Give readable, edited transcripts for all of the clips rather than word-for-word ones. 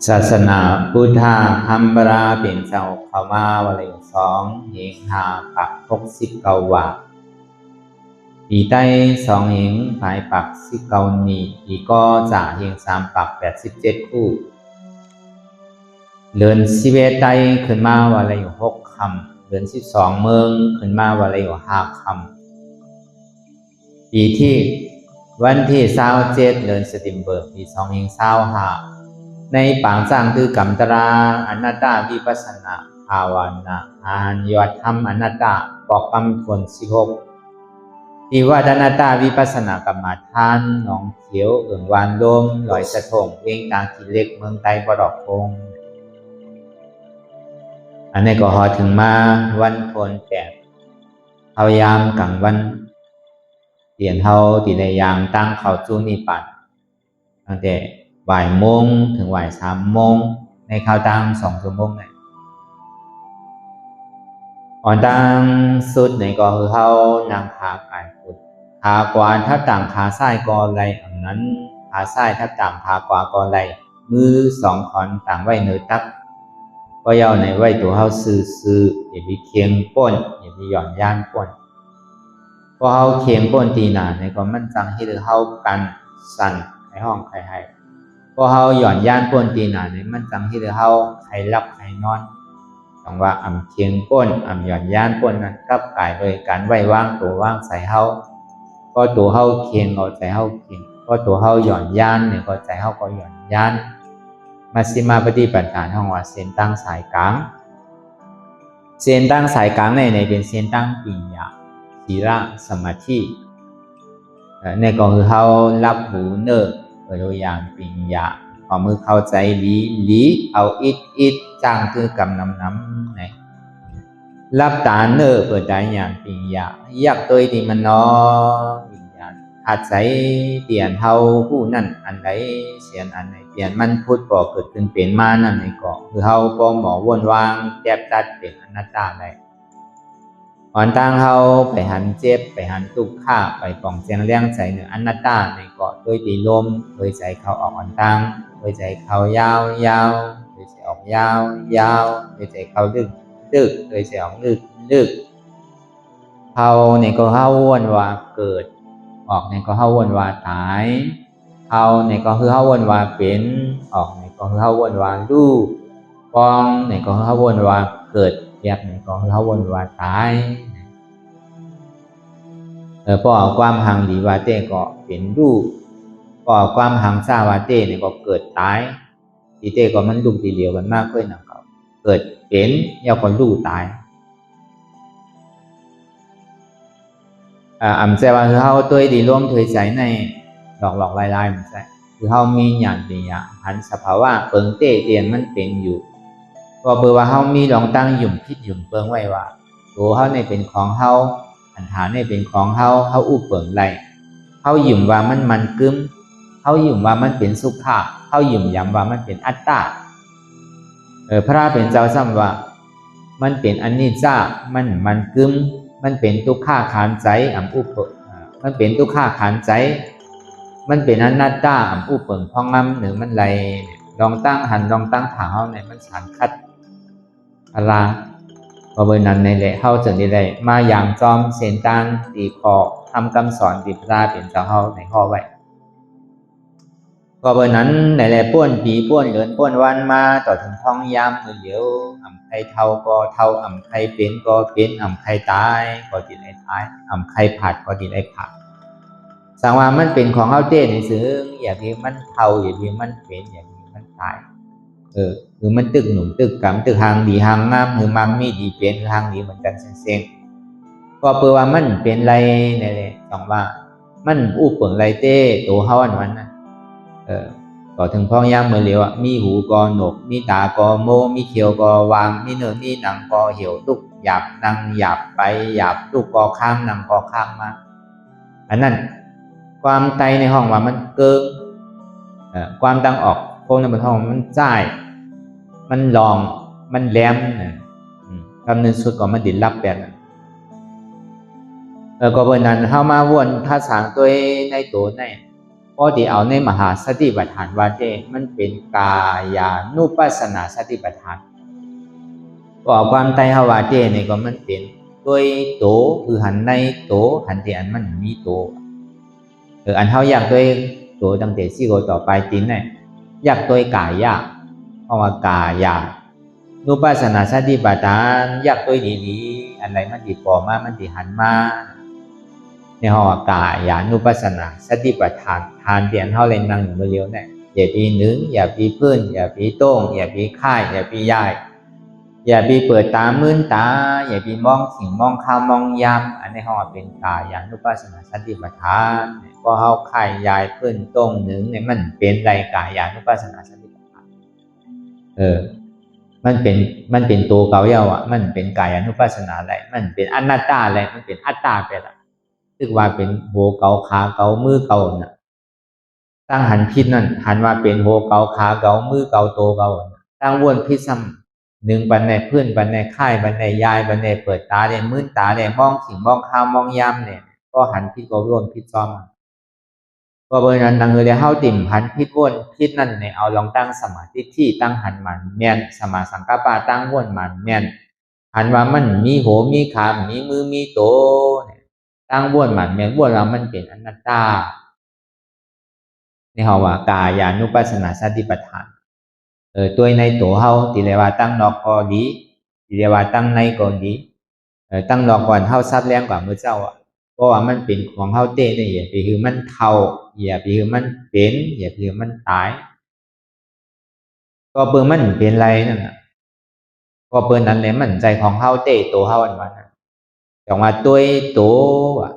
ศาสนาพุทธาคัมบราเป็นเจ้าเข้ามาวะเลยสองเหงหาปัก69 วาปีใต้2เหงภายปัก19นีอีก็จะเหง3ปัก87คู่เดือน11ใต้ขึ้นมาวะเลย6 ค่ำเดือน12เมืองขึ้นมาวะเลย5 ค่ำปีที่วันที่27เดือนสติมเบิร์ปี2เหง25ในปางสร้างคือกรรมตราอนัตตาวิปัสสนาภาวนาอาหารยอดธรรมอนัตตาปอกกรรมทวน16ที่ว่าอนัตตาวิปัสสนากรรมฐานหนองเขียวเอิ่งวานลมลอยสะทงเวียงกลางขีเล็กเมืองไต้บดอกคงอันนี้ก็หอถึงมาวันโพน8เขายามกลางวันเตียนเฮาตีในยางตั้งเขาจูนิปัดตั้งแต่บ่ายโมงถึงบ่าย3 โมงในข้าวตัง2 ชั่วโมงเนี่ยอ่อนตังสุดในก็คือเขานางขากายพุดขากวาถ้าต่างขาซ้ายก็ไหลอันนั้นขาซ้ายถ้าต่างขากวาก็ไหลมือ2 ขอนต่างไว้เนื้อตักก็ยาวในไว้ตัวเขาซื้ออย่าไปเคียงป้นอย่าไปหย่อนย่านป้นพอเขาเคียงป้นตีหนาในก็มันจังให้เขากันสั่นในห้องใครให้พอเขาหย่อนย่านป้นตีหนาเนี่ยมันจังที่เขาใครรับใครนอนต้องว่าอ่ำเคียงป้นอ่ำหย่อนย่านป้นนั้นกับกายโดยการไหวว่างตัวว่างใส่เขาก็ตัวเขาเคียงเอาใจเขาเคียงก็ตัวเขาหย่อนย่านเนี่ยก็ใจเขาก็หย่อนย่านมัชฌิมาปฏิปทาห้องว่าเส้นตั้งสายกลางเส้นตั้งสายกลางในเป็นเส้นตั้งปัญญาศีลสมาธิในก็คือเขารับหูเนอตัวอย่างปิญญาพอมือเข้าใจลีเอาอิดจ้างคือกำน้ำเนี่ยรับตาเนอเปิดใจอย่างปิญญาอยากตัวที่มันนอปิญญาหัดใจเปลี่ยนเท่าผู้นั่นอันไหนเสียนอันไหนเปลี่ยนมันพูดก่อเกิดขึ้นเป็นมานั่นในก่อคือเขาปองหมอวนวางแยบตัดเป็นอนัตตาได้อ่อนตั้งเขาไปหันเจ็บไปหันตุกข้าไปปองเสียงเลี้ยงใจเหนืออนัตตาในเกาะด้วยตีลมโดยใจเขาออกอ่อนตั้งโดยใจเขายาวโดยใจออกยาวโดยใจเขาดึกโดยใจออกดึกเขาในก็เขาวนว่าเกิดออกในก็เขาวนว่าตายเขาในก็คือเขาวนว่าเป็นออกในก็คือเขาวนว่าลูกปองในก็คือเขาวนว่าเกิดแยบในก็คือเขาวนว่าตายพอความหังดีวาเต้ก็เป็นรูปพอความหังซาวาเต้เนี่ยก็เกิดตายดีเต้ก็มันลูกทีเดียวกันมากขึ้นนะเขาเกิดเป็นยาวคนลูกตายอ่ำใจว่าคือเขาตัวดีร่วมถอยใจในหลอกลายมันใช่คือเขามีอย่างเดียวหันสภาวะเปิงเต้เตียนมันเป็นอยู่ก็เบอร์ว่าเขามีลองตั้งหยุ่มพิษหยุ่มเปิงไว้ว่าตัวเขาในเป็นของเขาอันฐานนี่เป็นของเขาอุปเปิงไรเขาหยุ่มว่ามันกึมเขาหยุ่มว่ามันเป็นสุขะเขาหยุ่มย้ำว่ามันเป็นอัตตาพระเป็นเจ้าซ้ำว่ามันเป็นอนิจจามันกึมมันเป็นทุกขาขานใจมันเป็นทุกขาขานใจมันเป็นอนัตตาอุปเปิงพองงำหรือมันไรลองตั้งหันลองตั้งถามเขาในมันสารคัดอะไรพอเบอร์นั้นในแหละเขาจะได้เลยมาอย่างจอมเส้นตั้งตีคอทำคำสอนติพระเป็นเจ้าเขาในข้อไว้ก็เบอร์นั้นในแหละป้วนปีป้วนเกินป้วนวันมาต่อถึงท้องยามมือเดียวอ่ำใครเท่าก็เท่าอ่ำใครเป็นก็เป็นอ่ำใครตายก็ติดไอ้ตายอ่ำใครผัดก็ติดไอ้ผัดสังว่ามันเป็นของเขาเต้ในซึ่งอย่างที่มันเท่าอย่างที่มันเป็นอย่างที่มันตายคือมันตึกหนุ่มตึกกำตึกหางดีหางงามหรือมันมีดีเป็นหางดีเหมือนกันเซ็งก็เปว่ามันเป็นไรเนี่ยสองว่ามันอุปเปิงไรเต้ตัวเขาอันนั้นนะต่อถึงพ้องย่างมือเหลียวมีหูกอหนกมีตากอโมมีเขียวกอวางมีเนื้อมีหนังกอเหี่ยวตุกหยาบนังหยาบไปหยาบตุกกอข้างนังกอข้างมาอันนั้นความไตในห้องว่ามันเกิงความตั้งออกโค้งในบนห้องมันจ่ายมันลองมันแหลมคำนึงสุดก่อนมันดินรับแบบนั้นก็เพราะนั้นเข้ามาวนท่าสางตัวในตัวใน เพราะที่เอาในมหาสติปัฏฐานว่าเจมันเป็นกายานุปัสสนาสติปัฏฐานก็ความไตฮาวาเจนี่ก็มันเป็นด้วยโตคือหันในโตหันที่อันมันมีโตอันเฮาอยากด้วยโตตั้งแต่4 โกต่อไปตินเนี่ยอยากด้วยกายะเพราะว่ากายานุปัสสนาสติปัฏฐานอยากด้วยดีๆอะไรมันดีปอมามันดีหันมาในห้องกายานุปัสสนาสติปัฏฐานทานเตียนเฮาเล่นนั่งอยู่เร็วเนี่ยอย่าปีหนึ่งอย่าปีพื้นอย่าปีโต้งอย่าปีค่ายอย่าปีย่ายอย่าปีเปิดตามื่นตาอย่าปีมองสิ่งมองข้าวมองยำอันนี้ห้องเป็นกายานุปัสสนาสติปัฏฐานพอเฮาค่ายยายพื้นโต้งหนึ่งเนี่ยมันเป็นไรกายานุปัสสนาสติปัฏฐานมันเป็นตัวเก่าเยาอ่ะมันเป็นกายานุปัสสนาอะไรมันเป็นอนัตตาอะไรมันเป็นอัตตาไปละซึ่งว่าเป็นโหเก่าขาเก่ามือเก่าน่ะตั้งหันพิษนั่นหันว่าเป็นโหเก่าขาเก่ามือเก่าโตเก่าตั้งวนพิษซ้ำหนึ่งบันในเพื่อนบันในค่ายบันในยายบันในเปิดตาเนี่ยมื่นตาเนี่ยมองสิ่งมองข้าวมองยำเนี่ยก็หันพิษก็วนพิษซ้อมก็เบอร์นั้นดังเลยเฮาติ่มหันพิษวนพิษนั่นเนี่ยเอาลองตั้งสมาธิที่ตั้งหันมันแม่นสมาสังกัปปะตั้งวนมันแม่นหันว่ามันมีโหมีขามีมือมีโตเนี่ยตั้งวนมันแม่นวนเรามันเป็นอนัตตาในเฮาว่ากายานุปัสสนาสติปัฏฐานตัวในตัวเฮาที่เรียกว่าตั้งนอกก็ดีที่เรียกว่าตั้งในก็ดีตั้งนอกก่อนเฮาซับแรงกว่ามือเจ้าอ่ะเพราะว่ามันเป็นของเฮาเต้เนี่ยอย่าไปคือมันเท่าอย่าไปคือมันเป็นอย่าไปคือมันตายก็เบิ่งมันเป็นไรนั่นน่ะก็เบิ่งนั้นแหละมันใจของเฮาเต้ตัวเฮาอันนั้นจังว่าตัวอ่ะ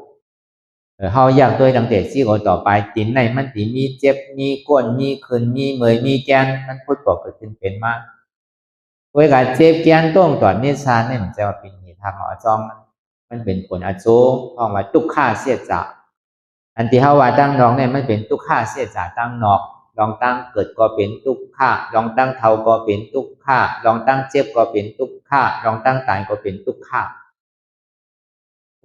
เฮาอยากตัวตั้งแต่4 โกต่อไปตินในมันสิมีเจ็บมีก้นมีขึ้นมีเมื่อยมีแกนมันพูดบอกเกิดขึ้นเป็นมาโดยการเจ็บแกนต้องตอนนิสานเนี่ยมันจะว่าเป็นเหตุทางจอมมันเป็นผลอโศกเพราะว่าทุกขาเสียจากอันที่เฮาว่าตั้งนอกเนี่ยมันเป็นทุกขาเสียจากตั้งนอกลองตั้งเกิดก็เป็นทุกขาลองตั้งเท่าก็เป็นทุกขาลองตั้งเจ็บก็เป็นทุกขาลองตั้งตายก็เป็นทุกขา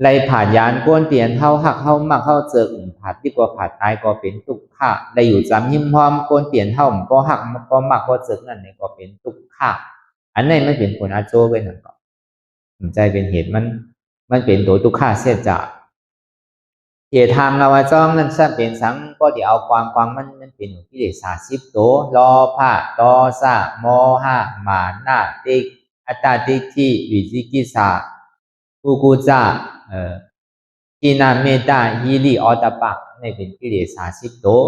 ไล่ผ่านยานก้นเตียนเฮาหักเฮามักเฮาเจอผัดดีกว่าผัดตายก็เป็นทุกขาได้อยู่จำหิมพร้อมก้นเตียนเฮาบ่หักบ่มักบ่เจอนั่นนี่ก็เป็นทุกขาอันนี้มันเป็นผลอาโจไว้นั่นก็ใจเป็นเหตุมันเป็นตัวทุกขาเสียจากเหตุทางเราว่าจ้องนั่นซะเป็นสังก็ที่เอาความมันเป็นกิเลส30ตัวรอภะตอสะโมหะมานะติอัตตาทิฏฐิวิจิกิจฉากุกุจจะกินาเมตตาฮิริออตปะในเป็นกิเลส30ตัว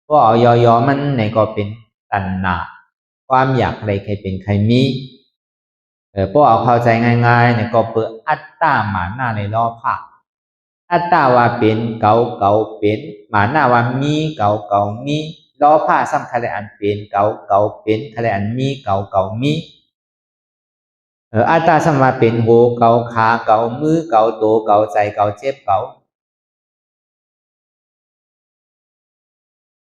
ก็เอายอมันในก็เป็นตัณหาความอยากอะไรใครเป็นใครมีพวกเอาเข้าใจง่ายๆเนี่ยก็เปิดอัตตาหมาหน้าในรอภะอัตตาว่าเป็นเก่าเป็นหมาหน้าว่ามีเก่ามีล้อผ้าซ้ำคะแนนเป็นเก่าเป็นคะแนนมีเก่ามีอัตตาซ้ำว่าเป็นโหเก่าขาเก่ามือเก่าโตเก่าใจเก่าเจ็บเก่า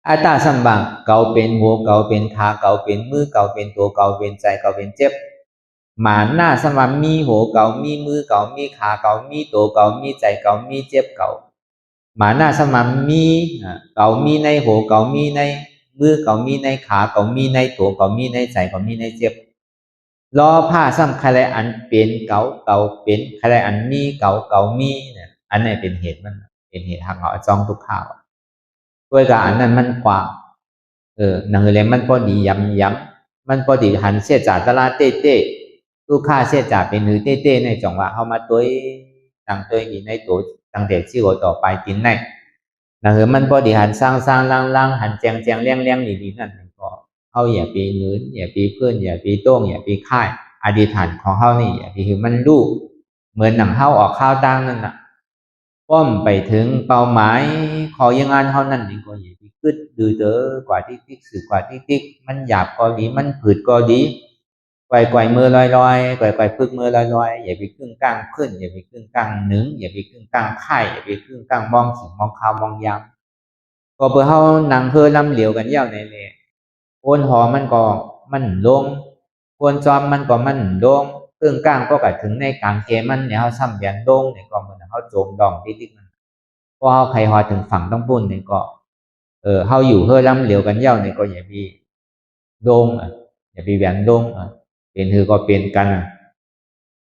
อัตตาซ้ำว่าเก่าเป็นโหเก่าเป็นขาเก่าเป็นมือเก่าเป็นตัวเก่าเป็นใจเก่าเป็นเจ็บหมาหน้าซ้ำว่ามีโหเก่ามีมือเก่ามีขาเก่ามีตัวเก่ามีใจเก่ามีเจ็บเก่าหมาหน้าสมัมมีเก่ามีในโหเก่ามีในมือเก่ามีในขาเก่ามีในตัวเก่ามีในใจเก่ามีในเจ็บล้อผ้าซ้ำใครอันเป็นเก่าเป็นใครอันมีเก่ามีเนี่ยอันนี้เป็นเหตุมันเป็นเหตุทางเอาจ้องทุกข่าวด้วยกับอันนั้นมันกว่าหนังเลยมันพอดีย้ำมันพอดีหันเสียจากตลาดเต้ลูกค้าเสียจากเป็นหือเต้ในจังหวะเข้ามาตัวตั้งตัวอีในตัวตั้งแต่ที่หัวต่อไปกินในหนังมันพอดีหันสร้างล่างหันแจงเลี้ยงดีนั่นก็เขาอย่าปีเงินอย่าปีเพื่อนอย่าปีโต้งอย่าปีค่ายอดีฐานของเขานี่อย่าปีคือมันลูกเหมือนหนังเข้าออกข้าวตั้งนั่นน่ะป้อมไปถึงเป้าหมายขอยังงานเขานั่นดีกว่าอย่าปีกึดดื้อเด้อกว่าติ๊กสื่อกว่าติ๊กมันหยาบก็ดีมันผืดก็ดีไกวมือลอยไกวพึกมือลอยอย่าไปครึ่งกลางขึ้นอย่าไปครึ่งกลางหนึ่งอย่าไปครึ่งกลางไข่อย่าไปครึ่งกลางมองสิ่งมองข่าวมองยำก็เพื่อเขาหนังเพื่อลำเหลียวกันยาวในเลยโอนหอมันก็มันลงโอนจอมมันก็มันลงครึ่งกลางก็กะถึงในกลางเกมันเนี่ยเขาซ้ำแบนลงเนี่ยก็เหมือนเขาโจมดองติ๊กมันพอเขาใครหอถึงฝั่งต้องปุ่นเนี่ยก็ เฮาอยู่เฮือล้ำเหลียวกันเย้าเนี่ยก็อย่าพี่โดงอย่าพี่แหวนโดงเป็นคือก็เป็นกัน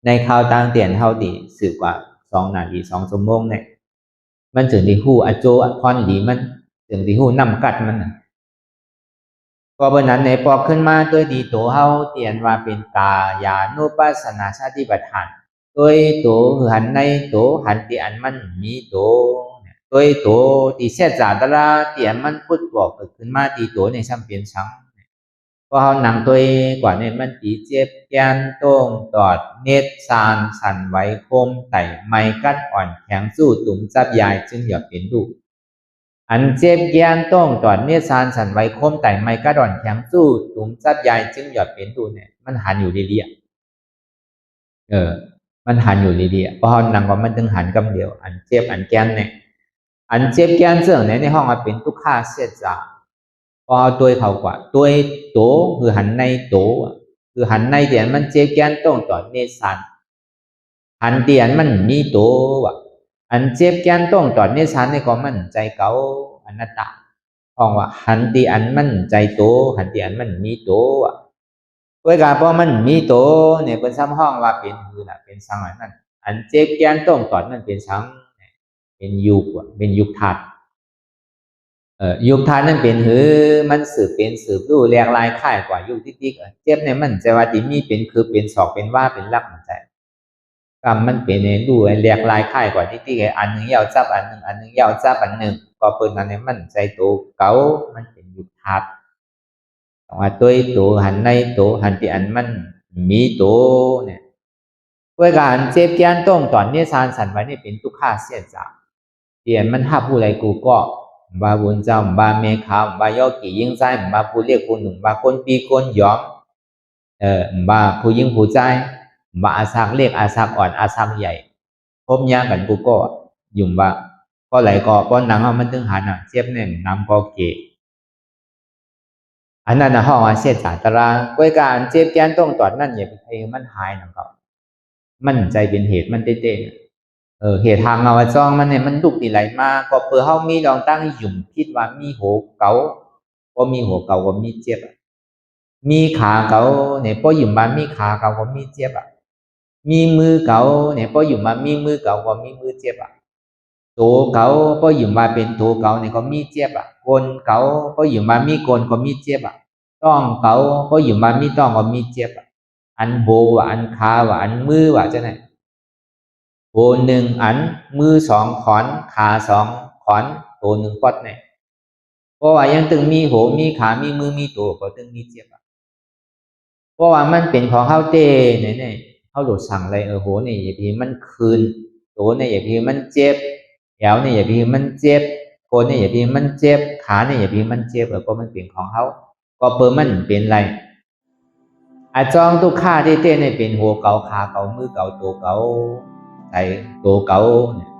ในข่าวต่างเตียนเฮาดีสืบกว่า2 นาที2 ชั่วโมงเนี่ยมันถึงที่ฮู้อโจอพรดีมันถึงที่ฮู้นำกัดมันก็เพราะนั้นในปอกขึ้นมาด้วยดีตัวเฮาเตียนว่าเป็นกายานุปัสสนาสติปัฏฐานด้วยตัวหันในตัวหันที่อันมันมีตัวด้วยตัวที่เสียจาตระเตียนมันพุทธบอกขึ้นมาที่ตัวในซ้ำเป็นสังก็เฮานั่งตัวกว่าเนี่ยมันตีเจ็บแกนต้งตอดเน็ดซานสั่นไหวโคมไต่ไม้กัดอ่อนแข็งสู้ตุ่มจับยายจึงอยากเป็นลูกอันเจ็บแกนต้งตอดเน็ดซานสั่นไหวโคมไต่ไม้กัดอ่อนแข็งสู้ตุ่มจับยายจึงอยากเป็นลูกเนี่ยมันหันอยู่ดีๆมันหันอยู่ดีๆเพราะเฮานั่งก็มันถึงหันกำเดียวอันเจ็บอันแกนเนี่ยอันเจ็บแกนเสื่อในห้องเป็นทุกข้าเสียจาพอตัวเขากว่าตัวโตคือหันในโตคือหันในเดียนมันเจ็บแกนต้องต่อเนสันหันเดียนมันมีโตว่ะอันเจ็บแกนต้องต่อเนสันนี่ก็มันใจเก่าอนัตตาห้องว่าหันเดียนมันใจโตหันเดียนมันมีโตว่ะด้วยการพอมันมีโตเนี่ยเป็นซ้ำห้องว่าเป็นคือน่ะเป็นสังนั่นอันเจ็บแกนต้องต่อมันเป็นสังเป็นยุคว่ะเป็นยุคทัดยุคทานนั่นเป็นหือมันสืบเป็นสืบรู้แหลกลายค่ายกว่ายุคติ๊กเจ็บเนี่ยมันใจว่าที่มีเป็นคือเป็นศอกเป็นว่าเป็นลักมันใจกรรมมันเป็นในดูแหลกลายค่ายกว่าติ๊กอันหนึ่งยาวจับอันหนึ่งยาวจับอันหนึ่งก็เปิดนั้นเนี่ยมันใจโตเก่ามันเป็นยุคทัดว่าตัวหันในตัวหันที่อันมันมีตัวเนี่ยด้วยการเจ็บแกนต้องตอนนี้สารสันไว้นี่เป็นทุกข้าเสียจากเดียนมันห้าผู้ไรกูก็บาบุญเจ้าบาเมฆาบายอกี่ยิ่งใจบาผู้เรียกผู้หนุ่มบาคนปีคนยอมบาผู้ยิ่งผู้ใจบาอาสักเรียกอาสักอ่อนอาสักใหญ่พบยากันกูก็ยุ่มบาก็ไหลก็ป้อนหนังมันถึงหันเจ็บเนี่ยนำก็เกะอันนั้นห้องเสียจาตราด้วยการเจ็บแกนต้องตอดนั่นอย่าไปให้มันหายนะครับมันใจเป็นเหตุมันเต้เหตุทางเอาจ้องมันเนี่ยมันดุตีไหลมาก็เพื่อเฮามีลองตั้งหยุ่มคิดว่ามีหัวเก่าก็มีหัวเก่าก็มีเจ็บมีขาเก่าเนี่ยพอหยุ่มมามีขาเก่าก็มีเจ็บมีมือเก่าเนี่ยพอหยุ่มมามีมือเก่าก็มีมือเจ็บตัวเก่าพอหยุ่มมาเป็นตัวเก่าเนี่ยก็มีเจ็บกลเก่าพอหยุ่มมามีกลก็มีเจ็บต้องเก่าพอหยุ่มมามีต้องก็มีเจ็บอันโบว่าอันขาว่าอันมือว่าจะไหนโบหนึ่งอันมือ2 ขอนขา2 ขอนตัว1 ปอดเนี่ยเพราะว่ายังตึงมีโหมีขามีมือมีตัวก็ตึงมีเจ็บเพราะว่ามันเป็นของเฮาเต้เนี่ยเฮาโหลดสั่งอะไรโหเนี่ยอย่าพี่มันคืนตัวเนี่ยอย่าพี่มันเจ็บแขวเนี่ยอย่าพี่มันเจ็บโคนเนี่ยอย่าพี่มันเจ็บขาเนี่ยอย่าพี่มันเจ็บก็มันเป็นของเฮาก็เปิดมันเป็นไรอาจองทุกข้าที่เต้เนี่ยเป็นหัวเก่าขาเก่ามือเก่าตัวเก่าใจตัวเก่าเนี่ย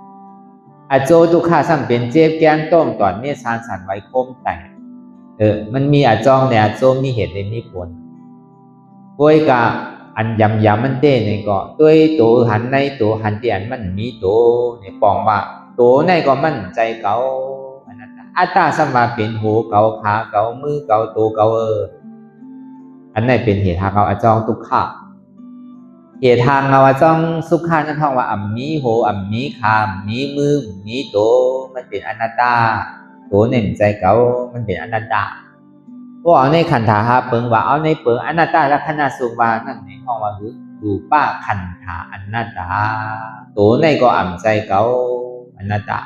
อาโจทุกข้าสั่งเป็นเจ็บแกนต้มตอนนี้สารสั่นไว้คมแต่มันมีอาจองเนี่ยอาโจมีเหตุในมีผลป่วยกะอันยำมันเต้เนี่ยก็ด้วยตัวหันในตัวหันที่อันมันมีตัวเนี่ยปองว่าตัวในก็มันใจเก่าอัตตาสัมมาเป็นหัวเก่าขาเก่ามือเก่าตัวเก่าอันนั้นเป็นเหตุทางเอาอาจองทุกข้าเหตุทางเอาอาจองสุขานั่นท่องว่าอัมมีโหอัมมีคามมีมือมีโตมันเป็นอนัตตาโตเนี่ยใจเก่ามันเป็นอนัตตาพวกเอาในขันธาหาเปิงว่าเอาในเปิงอนัตตาลักษณะสุบานั่นในห้องว่าคือดูป้าขันธาอนัตตาโตในก็อ่ำใจเก่าอนัตตา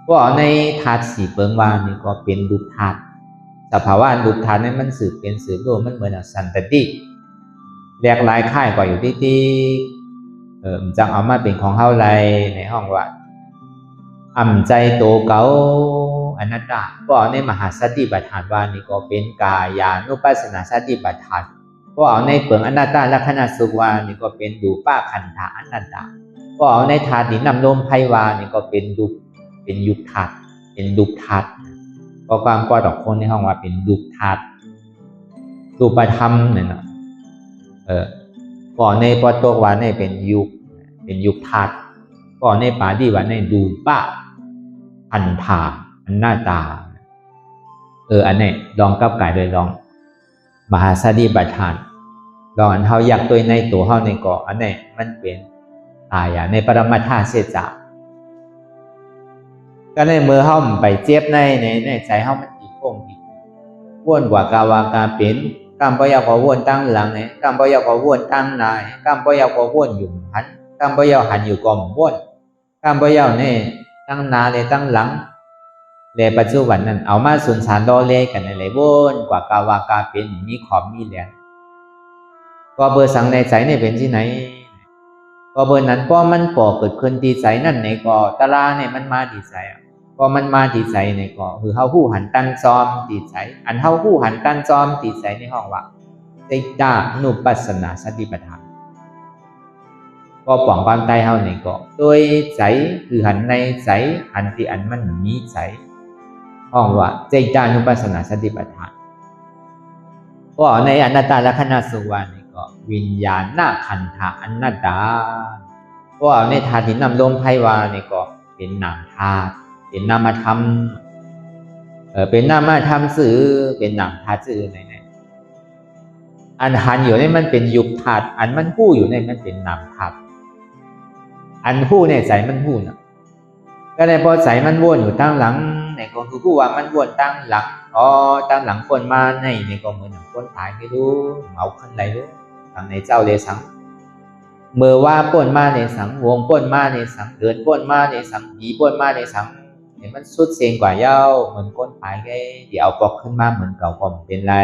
พวกเอาในธาตุสี่เปิงว่านี่ก็เป็นรูปธาตุสภาวะรูปธาตุนั้นมันสืบเป็นสืบโลมันเหมือนสันตติแหลกหลายค่ายกว่าอยู่ที่จังเอามาเป็นของเฮาไรในห้องว่าอ่ำใจโตเก่าอนัตตาก็เอาในมหาสติปัฏฐานว่านี่ก็เป็นกายานุปัสสนาสติปัฏฐานก็เอาในเปิงอนัตตาลักษณะสุขวานี่ก็เป็นดูป้าขันธาอนัตตาก็เอาในธาตุนี้นำลมไพวานี่ก็เป็นดุเป็นยุคธาตุเป็นดุธาตุก็ความกว่าดอกคนในห้องว่าเป็นดุธาตุรูปธรรมเนี่ยนะก่อนในปตกว่าในเป็นยุคธาตุก่อนในปาดีว่าในดูป้าขันธาอนัตตา อันนี้ลองกับกายโดยลองมหาสติปัฏฐานลองอันเฮาอยากตัวในตัวเฮาในก่ออันนี้มันเป็นตายในปรมาธาตุเสียจากก็ในมือเฮาไปเจ็บในใจเฮามันตีโค้งตีวนกว่ากาวากาเป็นกำปยาก็วนตั้งหลังเนี่ยกำปยาก็วนตั้งนายกำปยาก็วนอยู่หันกำปยาหันอยู่ก่อมวนกำปยาเนี่ยตั้งนาเนี่ยตั้งหลังในปัจจุบันนั้นเอามาสุนทานดอเลกันในเลยวนกว่ากาวากาเป็นมีขอบมีแหลมก็เบอร์สังในใจเนี่ยเป็นที่ไหนก็เบอร์นั้นก็มันก่อเกิดขึ้นที่ใจนั่นในก่อตาราเนี่ยมันมาที่ใจพอมันมาที่ใจในก่อคือเฮาผู้หันตั้งจอมที่ใจอันเฮาผู้หันตั้งจอมที่ใจในห้องว่าจิตตานุปัสสนาสติปัฏฐานก็ปล่องความใจเฮาในก่อโดยใจคือหันในใจหันที่อันมันมีใจห้องว่าจิตตานุปัสสนาสติปัฏฐานก็ในอนัตตลักษณสุวรรณก็วิญญาณนาขันธะอนัตตาก็ในธาตุที่นำลมไพวานี่ก็เป็นนามธาตุเป็นนามธรรมเป็นนามธรรมสื่อเป็นนามธาตุสื่อไหนอันหันอยู่ในมันเป็นยุบธาตุอันมันผู้อยู่ในมันเป็นนามธาตุอันผู้ในใจมันผู้น่ะก็เลยพอใจมันวนอยู่ตั้งหลังในก็คือผู้ว่ามันวนตั้งหลังตั้งหลังคนมาในก็เหมือนคนตายไม่รู้เมาขึ้นไรรู้ทางในเจ้าเลสังเมื่อว่าป่นมาในสังวงป่นมาในสังเดินป่นมาในสังผีป่นมาในสังเนี่ยมันสุดเสียงกว่าเย้าเหมือนก้นตายไงเดี๋ยวเอาปอกขึ้นมาเหมือนเก่าก็เป็นไร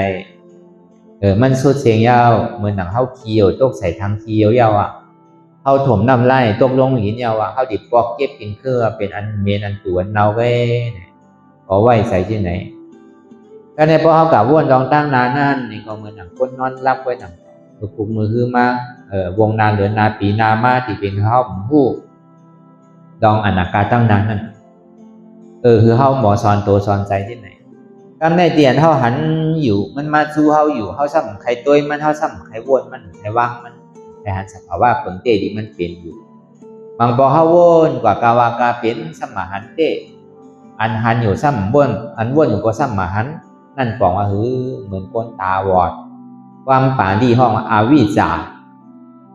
มันสุดเสียงเย้าเหมือนหนังเฮาเคียวตกใส่ทางเคียวเย้าเฮาถมน้ำไล่ตกลงหินเย้าเฮาดิบปอกเก็บกินเครือเป็นอันเมนอันตัวเนาไว้เอาไว้ใส่ที่ไหนก็ในพอเฮากะว่นดองตั้งนานนั่นนี่ก็เหมือนหนังคนนอนรับไว้หนังปุกมือคือมาวงนาเหลือนาปีนามาที่เป็นเฮาผู้ดองอนาคาตั้งนานนั่นคือเฮาหมอสอนตัวสอนใจที่ไหนกำในเตียนเฮาหันอยู่มันมาสู้เฮาอยู่เฮาซ้ำใครตัวมันเฮาซ้ำใครวนมันใครว่างมันแต่หันสภาวะผลเตที่มันเป็นอยู่บางบ่เฮาวนกว่ากาวากาเป็นซ้ำมหันเตอันหันอยู่ซ้ำวนอันวนอยู่ก็ซ้ำมหันนั่นบอกว่าเหมือนคนตาบอดความป่าดีห้องอาวิจา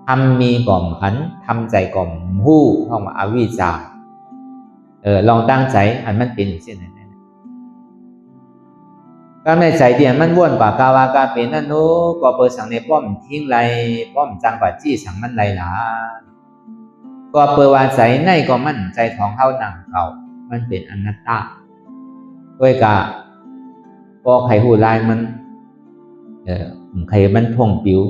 ทำมีก่อมหันทำใจก่อมหู้ห้องอาวิจาลองตั้งใจอันมันเป็นอย่างเช่นนั้นก็ในใจเดียนมันว่นกว่ากาวากาเป็นนั่นโน้ก็เปิดสังในป้อมทิ้งไรป้อมจังกว่าจี้สังมันไรหลาก็เปิดว่าใจในก็มั่นใจของเฮาหนังเก่ามันเป็นอนัตตาด้วยกะก็ไขหูลายมันไขมันท่งปิว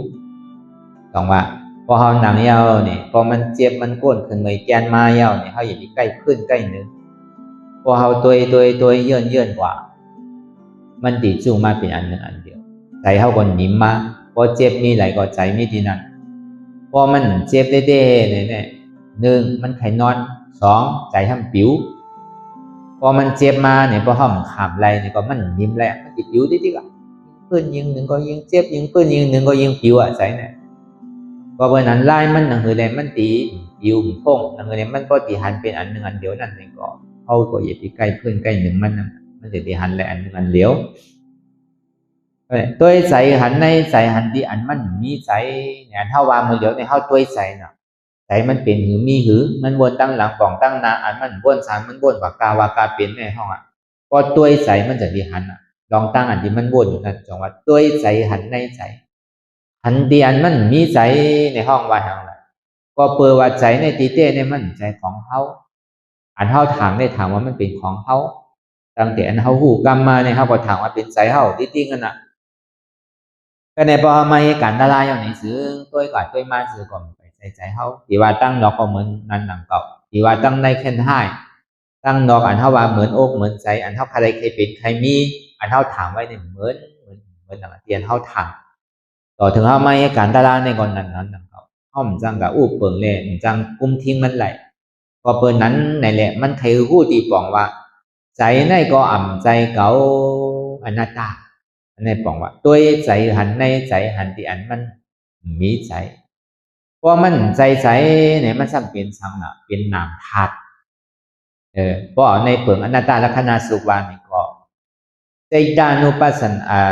ต้องว่าพอเฮาหนังยาวนี่พอมันเจ็บมันก้นขึ้นเลยแกนมายาวนี่เฮาอย่าไปใกล้ขึ้นใกล้นึงพอเฮาตัวเยื่นกว่ามันติดจูงมาเป็นอันหนึ่งอันเดียวใจเฮาก็หนิมมาพอเจ็บมีไหลก็ใจมีที่นั่นพอมันเจ็บเด้ๆเนี่ยหนึ่งมันไขนอนสองใจทำปิวพอมันเจ็บมาเนี่ยพอห้องขามไรเนี่ยก็มันยิ้มแหละมันติดปิวดิอ่ะปืนยิงหนึ่งก็ยิงเจ็บยิงปืนยิงหนึ่งก็ยิงปิวอ่ะใจเนี่ยก็เพราะนั้นไล่มันหนังหือแดงมันตีปิวพงหนังหือแดงมันก็ตีหันเป็นอันหนึ่งอันเดียวนั่นเองก็เขาก็อย่าไปใกล้เพื่อนใกล้หนึ่งมันจะตีหันแหละอันหนึ่งอันเดียวตัวใจหันในใจหันที่อันมันมีใจเนี่ยเท่าวางมือเดียวในเท่าตัวใจน่ะใจมันเป็นหือมีหือมันวนตั้งหลังป่องตั้งนาอันมันวนสารมันวนกว่ากาวากาเป็นในห้องก็ตัวใจมันจะที่หันลองตั้งอันที่มันวนอยู่นั่นจังว่าตัวใจหันในใจหันที่อันมันมีใจในห้องว่าทางไรก็เปิดว่าใจในตีเต้ในมันใจของเขาอันเท่าถามได้ถามว่ามันเป็นของเขาตั้งแต่อันเขาหูกรรมมาในเขาก็ถามว่าเป็นใจเขาที่กันน่ะก็ในพอมาเหตุการณ์ดาราอย่างนี้ซื้อตัวก่อนตัวมาซื้อก่อนไปใจเขาที่ว่าตั้งนอกก็เหมือนนั่นหนังเก่าที่ว่าตั้งในแค่ให้ตั้งนอกอันเท่าว่าเหมือนอกเหมือนใจอันเท่าใครเคยเป็นใครมีอันเท่าถามไว้เนี่ยเหมือนหนังเตียนเท่าถามต่อถึงเขามาเหตุการณ์ดาราในก่อนนั้นหนังเก่าห้อมจังกับอู้เปิงเล่จังกุ้มทิ้งมันไหลพอเปิดนั้นในแหละมันใครพูดตีปองว่าใจในก็อ่ำใจเก่าอนัตตาในปองว่าตัวใจหันในใจหันที่อันมันมีใจเพราะมันใจเนี่ยมันสังเป็นสังน่ะเป็นนามธาตุเพราะในเปิงอนัตตลักษณสุวรรณก็ ใจดานุปัสสนา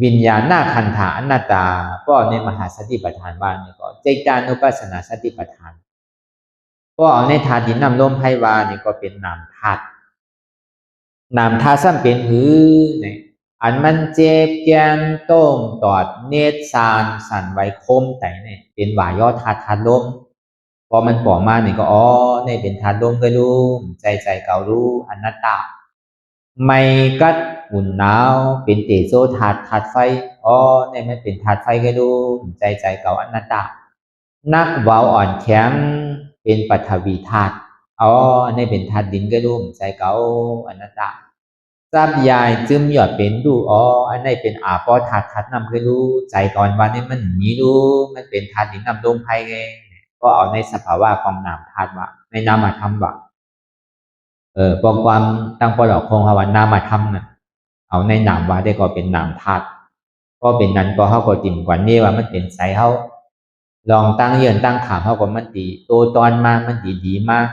วิญญาณขันธาอนัตตาก็ในมหาสติปัฏฐานว่านี่ก็ใจดานุปัสสนาสติปัฏฐานก็เอาในธาตุดินน้ำลมไพวานี่ก็เป็นนามธาตุนามธาตุซ้ำเป็นหือเนี่ยอันมันเจ็บแกนต้มตอดเนตรสารสั่นไว้คมแต่เนี่ยเป็นวายอธาตุลมพอมันปอกมาเนี่ยก็อ๋อเนี่ยเป็นธาตุลมก็รู้ใจเก่ารู้อนัตตาไม่กัดอุ่นหนาวเป็นเตโชธาตุไฟอ๋อเนี่ยมันเป็นธาตุไฟก็รู้ใจเก่าอนัตตานักเบาอ่อนแข็งเป็นปฐวีธาตุอ๋อเนี่ยเป็นธาตุดินก็รู้ใจเก่าอนัตตาทรัพยายจึมหยอดเป็นดูอ๋ออันนี้เป็นอาปอธาตุนำก็รู้ใจก่อนวันนี้มันมีรู้มันเป็นธาตุดินนำลมไฟไงก็เอาในสภาวะของนามธาตุว่าในนามธรรมว่าปองความตั้งปลอกคงภาวนามธรรมน่ะเอาในนามว่าได้ก็เป็นนามธาตุก็เป็นนั้นก็เขาก็ติ่มกว่านี้ว่ามันเป็นไสเขาลองตั้งเยือนตั้งขามเขาก็มันดีโตตอนมามันดีมาก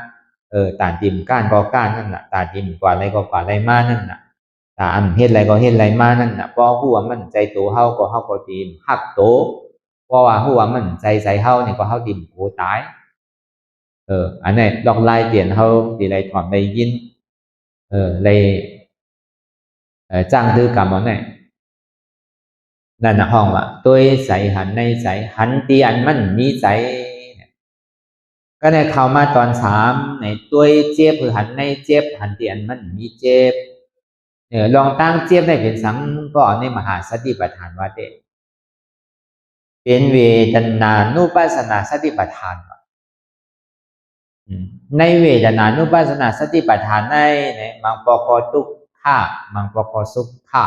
ตาดิมก้านก็ก้านนั่นแหละตาดิมกว่าอะไรก็กว่าอะไรมานั่นแหละตาเฮ็ดอะไรก็เฮ็ดอะไรมานั่นน่ะเพราะหัวมันใจโตเฮาก็ดีมหักโตเพราะว่าหัวมันใจเฮานี่ก็เฮาดิมโตตายอันนี้ดอกลายเตียนเฮาสิได้ถอนได้ยินเลยจ้างดื้อกรรมเอาเนี่ยนั่นน่ะห้องว่าตัวใสหันในใสหันตีอันมันมีใสก็ในเข้ามาตอนสามในตัวเจ็บหรือหันในเจ็บหันตีอันมันมีเจ็บลองตั้งเจียบได้เป็นสังก็ในมหาสติปัฏฐานว่าเด็เป็นเวทนานุปัสสนาสติปัฏฐานในเวทนานุปัสสนาสติปัฏฐานในมังปอกทุกข้ามังปอกสุขข้า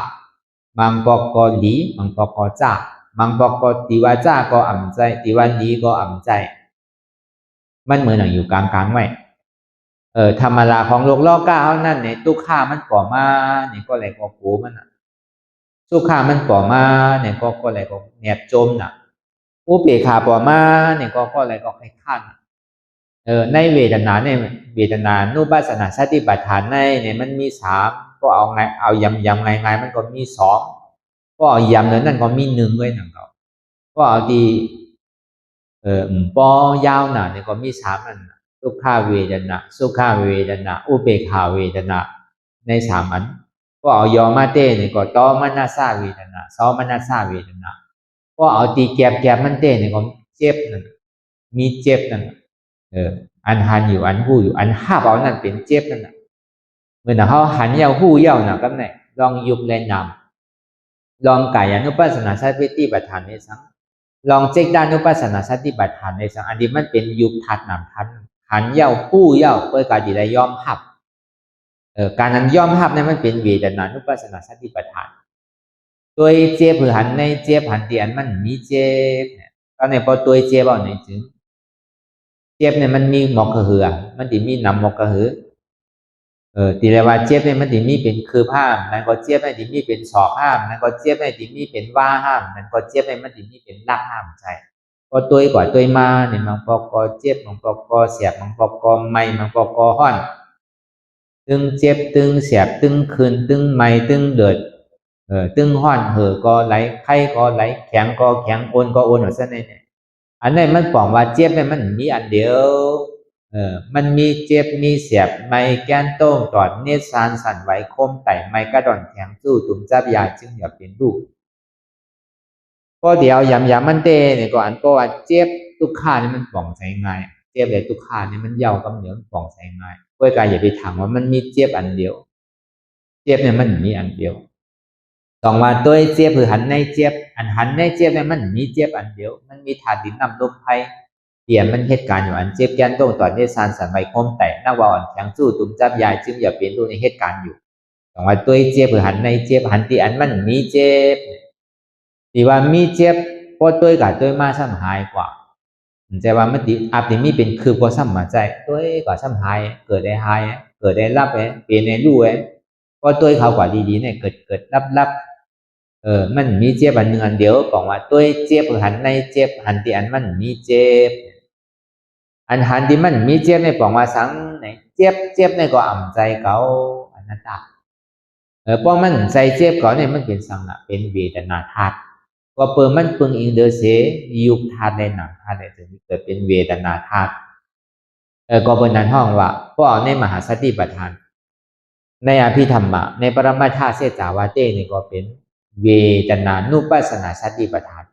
มังปอกหลีมังปอกจ้ามังปอกติวาจาก็อ่ำใจติวันลีก็อ่ำใจมันเหมือนอยู่กลางไว้ธรรมดาของโลกโลกาเท่านั้นเนี่ยทุกข้ามันก่อมาเนี่ยก็เลยก็กูมันสุขามันก่อมาเนี่ยก็อะไรก็แนบจมน่ะอุเบกขาป่อมาเนี่ยก็อะไรก็ให้ขั้นในเวทนาเนี่ยเวทนานุปัสสนาสติปัฏฐานในเนี่ยมันมีสามก็เอาไงเอายำไงมันก็มีสองก็เอายำเลยนั่นก็มีหนึ่งไว้หนึ่งก็เอาดีปอยาวหนาเนี่ยก็มีสามอันทุกขาเวทนาสุขาเวทนาอุเบกขาเวทนาในสามอันก็เอายอมาเต้เนี่ยก็ตอมนาซาเวทนาซอมนาซาเวทนาก็เอาตีแกบมันเต้เนี่ยก็เจ็บนั่นมีเจ็บนั่นอันหันอยู่อันหู้อยู่อันห้าเอานั่นเป็นเจ็บนั่นเมื่อเขาหันยาวหู้ยาวนะก็ไหนลองยุบแรงนำลองกายานุปัสสนาสติปัฏฐานในสังลองเจกด้านุปัสสนาสติปัฏฐานในสังอันนี้มันเป็นยุบทัดนำทัดหันยาวหู้ยาวเพื่อการดีได้ยอมหับการนั้นย่อมหับนั้นมันเป็นเวทนานุปัสสนาสติปัฏฐานตัวเจ็บหรือหันในเจ็บหันเตียนมันมีเจ็บเนี่ยตอนนี้พอตัวเจ็บเอาไหนจึงเจ็บเนี่ยมันมีหมอกกระเหือมันติมีนำหมอกกระหือตีเรียกว่าเจ็บเนี่ยมันติมีเป็นคือห้ามมันก็เจ็บเนี่ยติมีเป็นศอกห้ามมันก็เจ็บเนี่ยติมีเป็นว่าห้ามมันก็เจ็บเนี่ยมันติมีเป็นลักห้ามใช่พอตัวก่อนตัวมาเนี่ยมันพอกอเจ็บมันพอกอเสียบมันพอกอไม่มันพอกอห้อนตึงเจ็บตึงเสียบตึงคืนตึงไม่ตึงเดือดตึงห้อนเห่อก็ไหลไข้ก็ไหลแข็งก็แข็งโอนก็โอนหมดซะเนี่ยอันนี้มันบอกว่าเจ็บเนี่ยมันมีอันเดียวมันมีเจ็บมีเสียบไม่แก้นโต้งตอดเนตรสารสั่นไหวคมไต่ไม่กระดอนแข็งสู้ตุ่มจับยาจึงอย่าเป็นลูกก็เดี๋ยวยำมันเตเนี่ยก็อันก็ว่าเจ็บทุกข้านี่มันป่องใช้ง่ายเจ็บเลยทุกข้านี่มันเย่ากำเหนียวป่องใช้ง่ายเพื่อการอย่าไปถามว่ามันมีเจ็บอันเดียวเจ็บเนี่ยมันมีอันเดียวต้องว่าตัวเจ็บหรือหันในเจ็บอันหันในเจ็บเนี่ยมันมีเจ็บอันเดียวมันมีธาตุดินน้ำลมไฟเดี๋ยวมันเหตุการณ์อยู่อันเจ็บแกนตรงต่อเนสานสันใบคมแต่นักว่าอ่อนแข็งสู้ตุ่มจับยายจึงอย่าเปลี่ยนดูในเหตุการณ์อยู่ต้องว่าตัวเจ็บหรือหันในเจ็บหันที่อันมันมีเจ็บที่ว่ามีเจ็บพอตัวกับตัวมาซ้ำหายกว่าใจว่ามันติอาจจะมีเป็นคือพอซ้ำมาใจตัวกว่าซ้ำหายเกิดได้หายเกิดได้รับเปลี่ยนในรู้พอตัวเขากว่าดีๆเนี่ยเกิดรับมันมีเจ็บอันหนึ่งอันเดียวบอกว่าตัวเจ็บหันในเจ็บหันที่อันมันมีเจ็บอันหันที่มันมีเจ็บในบอกว่าสังไหนเจ็บในก็อ่ำใจเขาอนัตตา เพราะมันใจเจ็บก่อนเนี่ยมันเป็นสังละเป็นเวทนาธาตุก็เปิดมันปึงอิงเดอเสยุบธาตุในหนังธาตุในถึงเกิดเป็นเวทนาธาตุก็เป็นนั้นห้องว่าเพราะในมหาสติปัฏฐานในอภิธรรมะในปรมาธาตุเสจาวาเตนี่ก็เป็นเวทนานุปัสสนาสติปัฏฐาน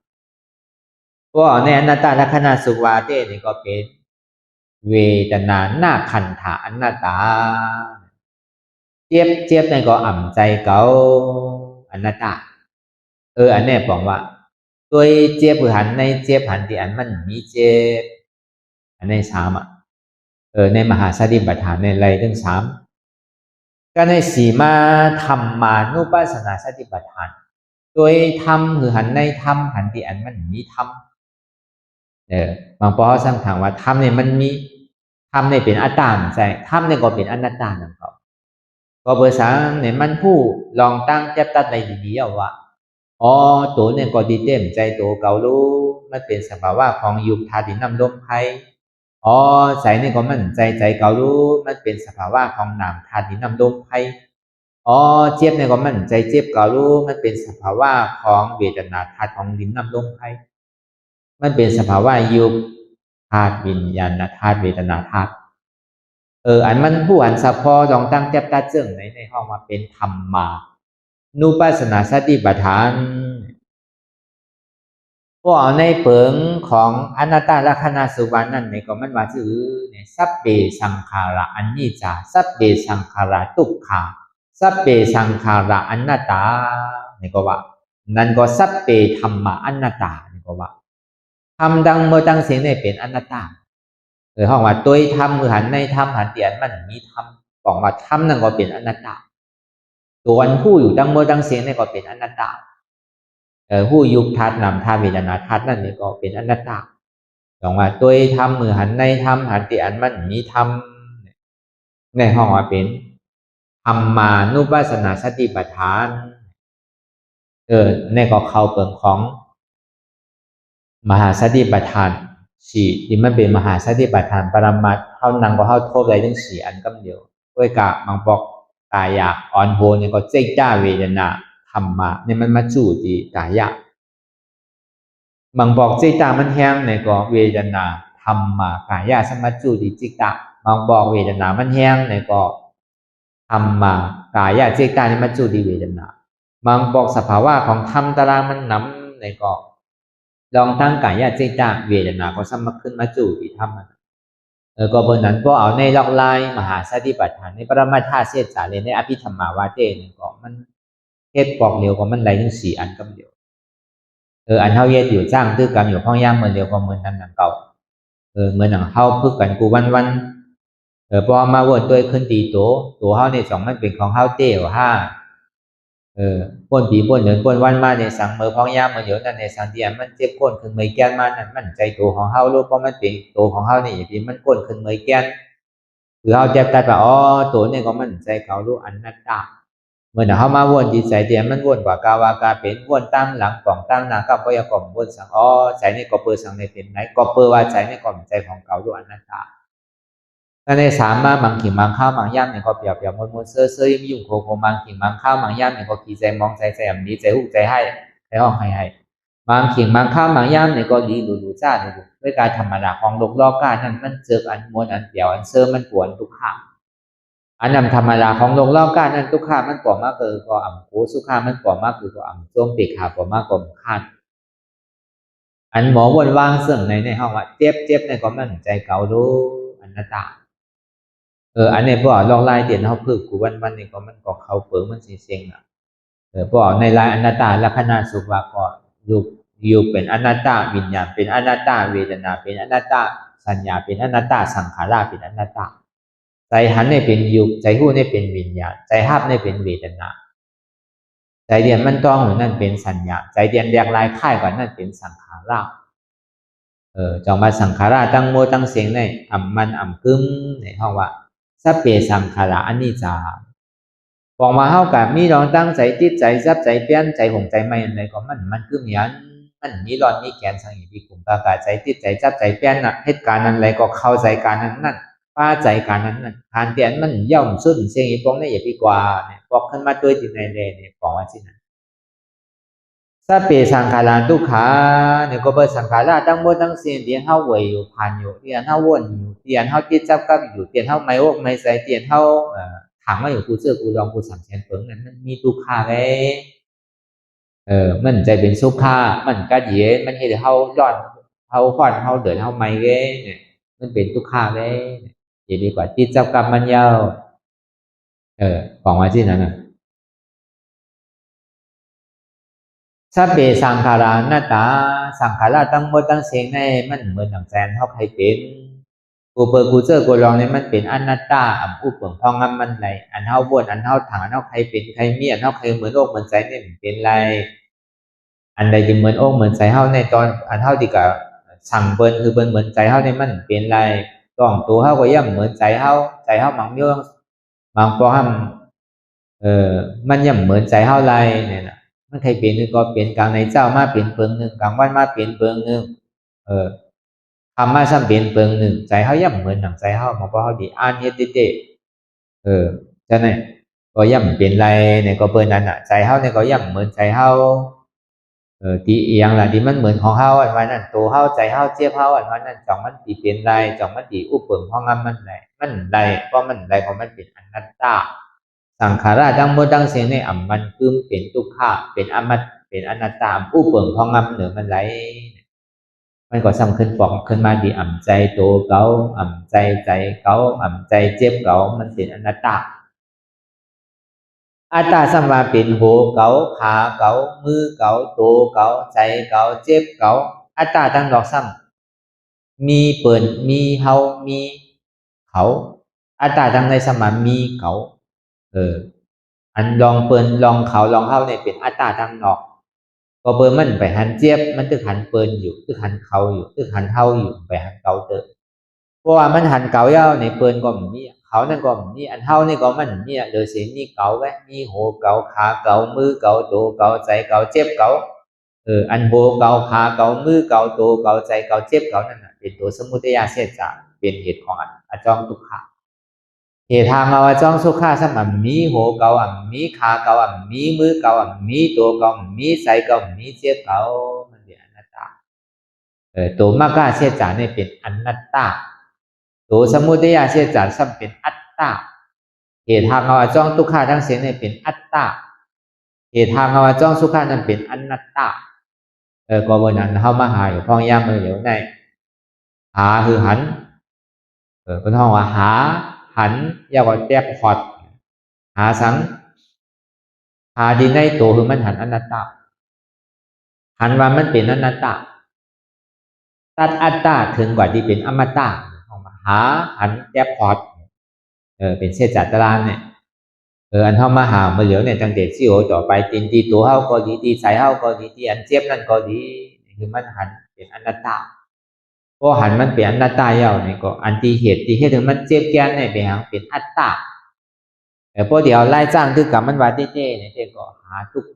เพราะในอนัตตลักษณะสุวาเตนี่ก็เป็นเวทนาหน้าขันธาอนัตตาเจ็บในก็อ่ำใจเก่าอนัตตาอันนี้บอกว่าตัวเจ็บหันในเจ็บหันที่อันมันมีเจ็บอันในสามในมหาสติปัฏฐานในไรทั้งสามก็ในสีมาธรรมานุปัสสนาสติปัฏฐานโดยธรรมคือหันในธรรมหันที่อันมันมีธรรมบางปอเขาสั่งถามว่าธรรมเนี่ยมันมีธรรมเนี่ยเป็นอัตตาใช่ธรรมเนี่ยก็เป็นอนัตตานั่นก็เบอร์สามเนี่ยมันผู้ลองตั้งจับตัดในดีๆว่าตัวเนี่ยก็ดีเต็มใจตัวเก่ารู้มันเป็นสภาวะของยุคธาตุดินน้ำลมไฟใจเนี่ยก็มันใจเก่ารู้มันเป็นสภาวะของนามธาตุดินน้ำลมไฟเจ็บเนี่ยก็มันใจเจ็บเก่ารู้มันเป็นสภาวะของเวทนาธาตุของดินน้ำลมไฟมันเป็นสภาวะยุคธาตุวิญญาณธาตุเวทนาธาตุอันมันผู้อันสะพอลองตั้งแก้ตาเจิ่งในห้องมาเป็นธรรมมานุปัสสนาสติปัฏฐานพวกในเปิงของอนัตตลักษณะสุวรรณนั่นในก็มันว่าชื่อเนี่ยสัพเพสังขาระอนิจจาสัพเพสังขาระทุกขาสัพเพสังขาระอนัตตาเนี่ยก็ว่านั่นก็สัพเพธรรมะอนัตตาเนี่ยก็ว่าทำดังเมื่อตั้งเสียงเนี่ยเป็นอนัตตาห้องว่าตัวธรรมคือหันในธรรมหันเตียนมันมีธรรมบอกว่าธรรมนั่นก็เป็นอนัตตาตัววันผู้อยู่ดังเมื่อตั้งเสียงเนี่ยก็เป็นอนัตตาผู้ยุบธาตุนำธาตุเวทนาธาตุนั่นนี่ก็เป็นอนัตตาบอกว่าตัวธรรมมือหันในธรรมหันเตียนมันมีธรรมในห้องว่าเป็นธรรมานุปัสสนาสติปัฏฐานในก็เข้าเปิงของมหาสติปัฏฐานสี่ที่มันเป็นมหาสติปัฏฐานปรมัตถ์เขานั่งก็เขาทบได้ทั้งสี่อันกำเดียวด้วยกะบางบอกกายะอ่อนโหเนี่ยก็เจ๊จ้าเวทนาธรรมะเนี่ยมันมาจู่ที่กายะบางบอกเจ๊จ้ามันแห้งเนี่ยก็เวทนาธรรมะกายะสมาจู่ที่จิตตะบางบอกเวทนามันแห้งเนี่ยก็ธรรมะกายะเจ๊จ้าเนี่ยมาจู่ที่เวทนาบางบอกสภาวะของธรรมตารางมันนำเนี่ยก็ลองตั้งกายะเจตาเวทนาก็สมัครขึ้นมาจู่ที่ทำมันก็บนนั้นก็เอาในล็อกไลน์มหาสติปัฏฐานในปรมาธาตุเสจาเลยในอภิธรรมาวาเตนี่ก็มันเทศปอกเดียวก็มันไหลถึงสี่อันก็เดียวอันเท่าเย็ดอยู่จ้างตื้อกรรมอยู่ห้องย่างเหมือนเดียวก็เหมือนนั้นหนังเก่าเหมือนหนังเท่าพึกกันกูวันพอมาวนตัวขึ้นตีตัวเท่าในสองมันเป็นของเท่าเตี้ยวห้าป้นผีป้นเดินป้นวันมาในสังเมื่อพ้องย่ามันเดี๋ยวนั้นในสังเดียมันเจ็บก้นขึ้นเมื่อแก่นมานั่นมันใจตัวของเฮาลูกเพราะมันเป็นตัวของเฮานี่ที่มันก้นขึ้นเมื่อแก่นคือเฮาเจ็บตายว่าตัวนี่ก็มันใจเขาลูกอันนัตตาเมื่อเฮามาวนจิตใจเดียมันวนกว่ากาวากาเป็นวนตั้งหลังกล่องตั้งนากับพยากรวนสังใจนี่ก็เปิดสังในเป็นไหนก็เปิดว่าใจนี่ก็เป็นใจของเขาลูกอันนัตตาถ้าในสามมาบางขิงบางข้าวบางย่ำเนี่ยก็เปรียบมนเสื้อยุ่งโคบางขิงบางข้าวบางย่ำเนี่ยก็ขี่ใจมองใจแบบนี้ใจหุกใจให้ห้องให้บางขิงบางข้าวบางย่ำเนี่ยก็ดีหลุจ้าเนี่ยด้วยการธรรมดาของโลกรอบกานั้นมันเจออันมวลอันเปี่ยวอันเสื้อมันปวดทุกข้างอันนั้นธรรมดาของโลกรอบกานั้นทุกข้างมันปวดมากเกินก็อ่ำโคสุข้ามันปวดมากคือก็อ่ำช่วงปีกขาปวดมากกว่าข้างอันหมอวนวางเสื่องในห้องว่าเจ็บในก็มันใจเก่าดูอันนัตตาอันนี้พวกลองไล่เตียนเขาพึกกูวันนี้ก็มันก็เขาเปิงมันเสียงพวกในลายอนัตตาลักษณะสุภาพก็อยู่เป็นอนัตตาวิญญาณเป็นอนัตตาเวทนาเป็นอนัตตาสัญญาเป็นอนัตตาสังขารเป็นอนัตตาใจหันเนี่ยเป็นยุใจหู้เนี่ยเป็นวิญญาณใจห้าเนี่ยเป็นเวทนาใจเดียนมันต้องหรือนั่นเป็นสัญญาใจเดียนแยกลายค่ายก่อนนั่นเป็นสังขารจองมาสังขารตั้งโมตั้งเสียงในมันกึ้มในห้องว่าสัพเพสังขาระอนิจจาบอกมาเฮากับมีลองตั้งใจติดใจซับใจเปลี่ยนใจหงใจไม่อะไรก็มันคือเหมือนมันมีรอนมีแกนสังอีที่กลุ่มตากาใจติดใจซับใจเปลี่ยนน่ะเหตุการณ์นั้นอะไรก็เข้าใจการนั้นป้าใจการนั้นทานเตียนมันย่อมสุดเสียงอีตรงนี้อย่าดีกว่าเนี่ย ปอกขึ้นมาตัวจิตในเนี่ยบอกว่าที่ไหนสัพเพสังขาราทุกขาเนี่ยก็เป็นสังขาราทั้งหมดทั้งสิ้นที่เฮาไหวอยู่ผ่านอยู่ที่เฮาวนอยู่ที่เฮาติดจับกับอยู่ที่เฮาไม่อกไม่ใส่ที่เฮาขังมาอยู่กูเชื่อกูลองกูสั่งเชนเปิงนั้นมันมีทุกขาเลยมันใจเป็นสุขามันก็เย็นมันเห็นเฮาย้อนเฮาฟ้อนเฮาเดินเฮาไม่เว้เนี่ยมันเป็นทุกขาเลยอย่าดีกว่าติดจับกับมันยาวบอกว่าที่นั้นนะสัพเพสังขารานัตตาสังขารทั้งหมดทั้งสิ้นในมันเหมือนดังแสนเฮาใครเป็นกูเปิดกูเจอกูลองเนี่ยมันเป็นอนัตตาอันอุปเปิงพองำมันไหลอันเฮาวนอันเฮาถังอันเฮาใครเป็นใครมีอันเฮาใครเหมือนอกเหมือนใจเนี่ยเป็นไรอันใดจึงเหมือนอกเหมือนใจเฮาในตอนอันเฮาที่ก็สั่งเปิ้นคือเปิ้นเหมือนใจเฮาในมันเป็นไรต้องตัวเฮาก็ย่ำเหมือนใจเฮามังเรื่องบางปอมมันย่ำเหมือนใจเฮาไรเนี่ยนะมันใครเปลี่ยนนึงก็เปลี่ยนกลางในเจ้ามาเปลี่ยนเปิงหนึ่งกลางวันมาเปลี่ยนเปิงหนึ่งทำมาซ้ำเปลี่ยนเปิงหนึ่งใจเฮาย่ำเหมือนหนังใจเฮามาพอเฮาดีอ่านเฮ็ดเด็ดจะเนี่ยก็ย่ำเปลี่ยนไรเนี่ยก็เปิ้นนั้นอ่ะใจเฮาเนี่ยก็ย่ำเหมือนใจเฮาที่เอียงล่ะที่มันเหมือนของเฮาอันว่านั่นตัวเฮาใจเฮาเจี๊ยบเฮาอันว่านั่นจ่องมันตีเปลี่ยนไรจ่องมันตีอุปเปิงพองำมันไรมันไรเพราะมันไรของมันเป็นอนัตตาสังขาราทั้งหมดทั้งสิ้นในอัมมันคือเป็นทุกขะเป็นอมตะเป็นอนัตตาผู้เปิงพองงำเหนือมันไหลมันก็ซ้ำขึ้นปอกขึ้นมาดีอ่ำใจโตเก่าอ่ำใจเก่าอ่ำใจเจ็บเก่ามันเป็นอนัตตาอัตตาสัมมาเป็นโหเก่าขาเก่ามือเก่าโตเก่าใจเก่าเจ็บเก่าอัตตาทั้งดอกซ้ำมีเปิ่นมีเฮามีเขาอัตตาทั้งในสมามีเขาอันลองเปิ้นลองเขาลองเฮาเนี่ยเป็นอัตตาทางนอกก็เปิ้นมันไปหันเจี๊ยบมันตึกหันเปิ้นอยู่ตึกหันเขาอยู่ตึกหันเฮาอยู่ไปหันเกาเตอเพราะว่ามันหันเกาเย้าในเปิ้นก็มีเขานั่นก็มีอันเฮานี่ก็มันมีเดอเสียนี่เกาไว้มีโหเกาขาเกามือเกาโตเกาใจเกาเจ็บเกาอันโหเกาขาเกามือเกาโตเกาใจเกาเจ็บเกานั่นน่ะเป็นตัวสมุทัยเสียจาเป็นเหตุของอจองทุกข์เหตุทางมาว่าจ้องสุขาสมัมมีโหเกามีขาเกามีมือเกามีตัวเกามีใจเกามีเจ็บเกามันเป็นอนัตตาตัวมากาเสียจาเนี่ยเป็นอนัตตาตัวสมุทัยเสียจาซ้ำเป็นอัตตาเหตุทางมาว่าจ้องทุกขาทั้งเสียเนี่ยเป็นอัตตาเหตุทางมาว่าจ้องสุขานั้นเป็นอนัตตาก็วันนั้นเข้ามาหาอยู่พ้องย่ามมือเหลียวในหาคือหันเป็นห้องว่าหาหันยาวกว่าแตบพอดหาสังหาดีในตัวคือมันหันอนัตตาหันว่ามันเป็นอนัตตาตัดอัตตาถึงกว่าที่เป็นอมตะหาหันแตบพอดเป็นเศษจัตรานเนี่ยอันเข้ามาหามาเหลียวเนี่ยจังเด็ดซี่โอต่อไปตีนตีตัวเฮาก็ดีตีใส่เฮาก็ดีตีอันเจ็บนั่นก็ดีคือมันหันเป็นอนัตตาพอหันมันเป็นอนัตตาเย้าเนี่ยก็อันที่เหตุที่ถึงมันเจ็บแก่นเนี่ยเป็นหังเป็นอัตตาพอเดี๋ยวไล่จ้างคือกับมันว่าเจ๊เนี่ยเจ๊ก็หาทุกข์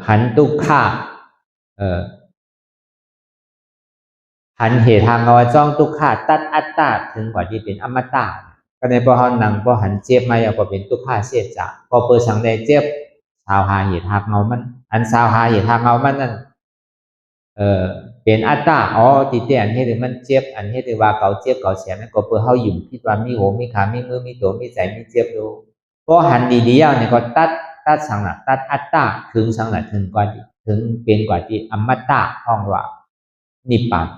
หันทุกข์หันเหตุทางเอาจ้องทุกข์ตัดอัตตาถึงกว่าที่เป็นอมตะก็ในพอเฮานังพอหันเจ็บมาก็เป็นทุกข์เสียจากพอเปิดสังได้เจ็บสาวหาเหตุทางเอามันอันสาวหาเหตุทางเอามันนั่นเป็นอัตตาติเตียนเฮ็ดให้มันเจ็บอันเฮ็ดให้ว่าเก่าเจ็บเก่าเสียนั่นก็เพื่อเฮาอยู่คิดว่ามีหูมีขามีมือมีตัวมีใจมีเจ็บอยู่พอหันดีๆแล้วเนี่ยก็ตัดสังน่ะตัดอัตตาถึงสังน่ะถึงกว่าถึงเป็นกว่าที่อมตะห้องว่านิพพาน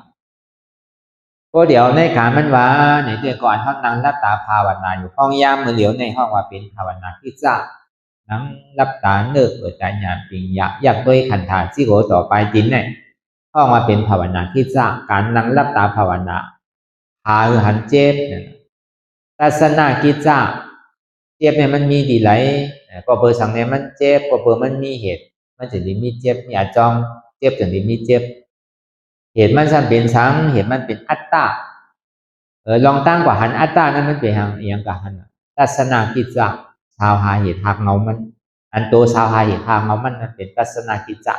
ก็เดี๋ยวในการมันว่าในเดือนก่อนเฮานั่งหลับตาภาวนาอยู่ห้องยามมื้อเหลียวในห้องว่าเป็นภาวนาที่จ้านั่งหลับตาเนิกเปิดใจญาณปิงอยากด้วยขันธาสิโหต่อไปจินเนี่ยห้องมาเป็นภาวนาที่จ้าการนั่งหลับตาภาวนาหาหันเจ็บทัศนากิจจ้าเจ็บเนี่ยมันมีดีไหลก็เปิดสังเนี่ยมันเจ็บก็เปิดมันมีเหตุมันถึงได้มีเจ็บมีอาจองเจ็บถึงได้มีเจ็บเหตุมันสั่นเป็นสังเหตุมันเป็นอัตตาลองตั้งกว่าหันอัตตานั้นมันเป็นอย่างกับหันทัศนากิจจ้าชาวหาเหตุหากเงามันอันโตชาวหาเหตุหากเงามันเป็นทัศนากิจจ้า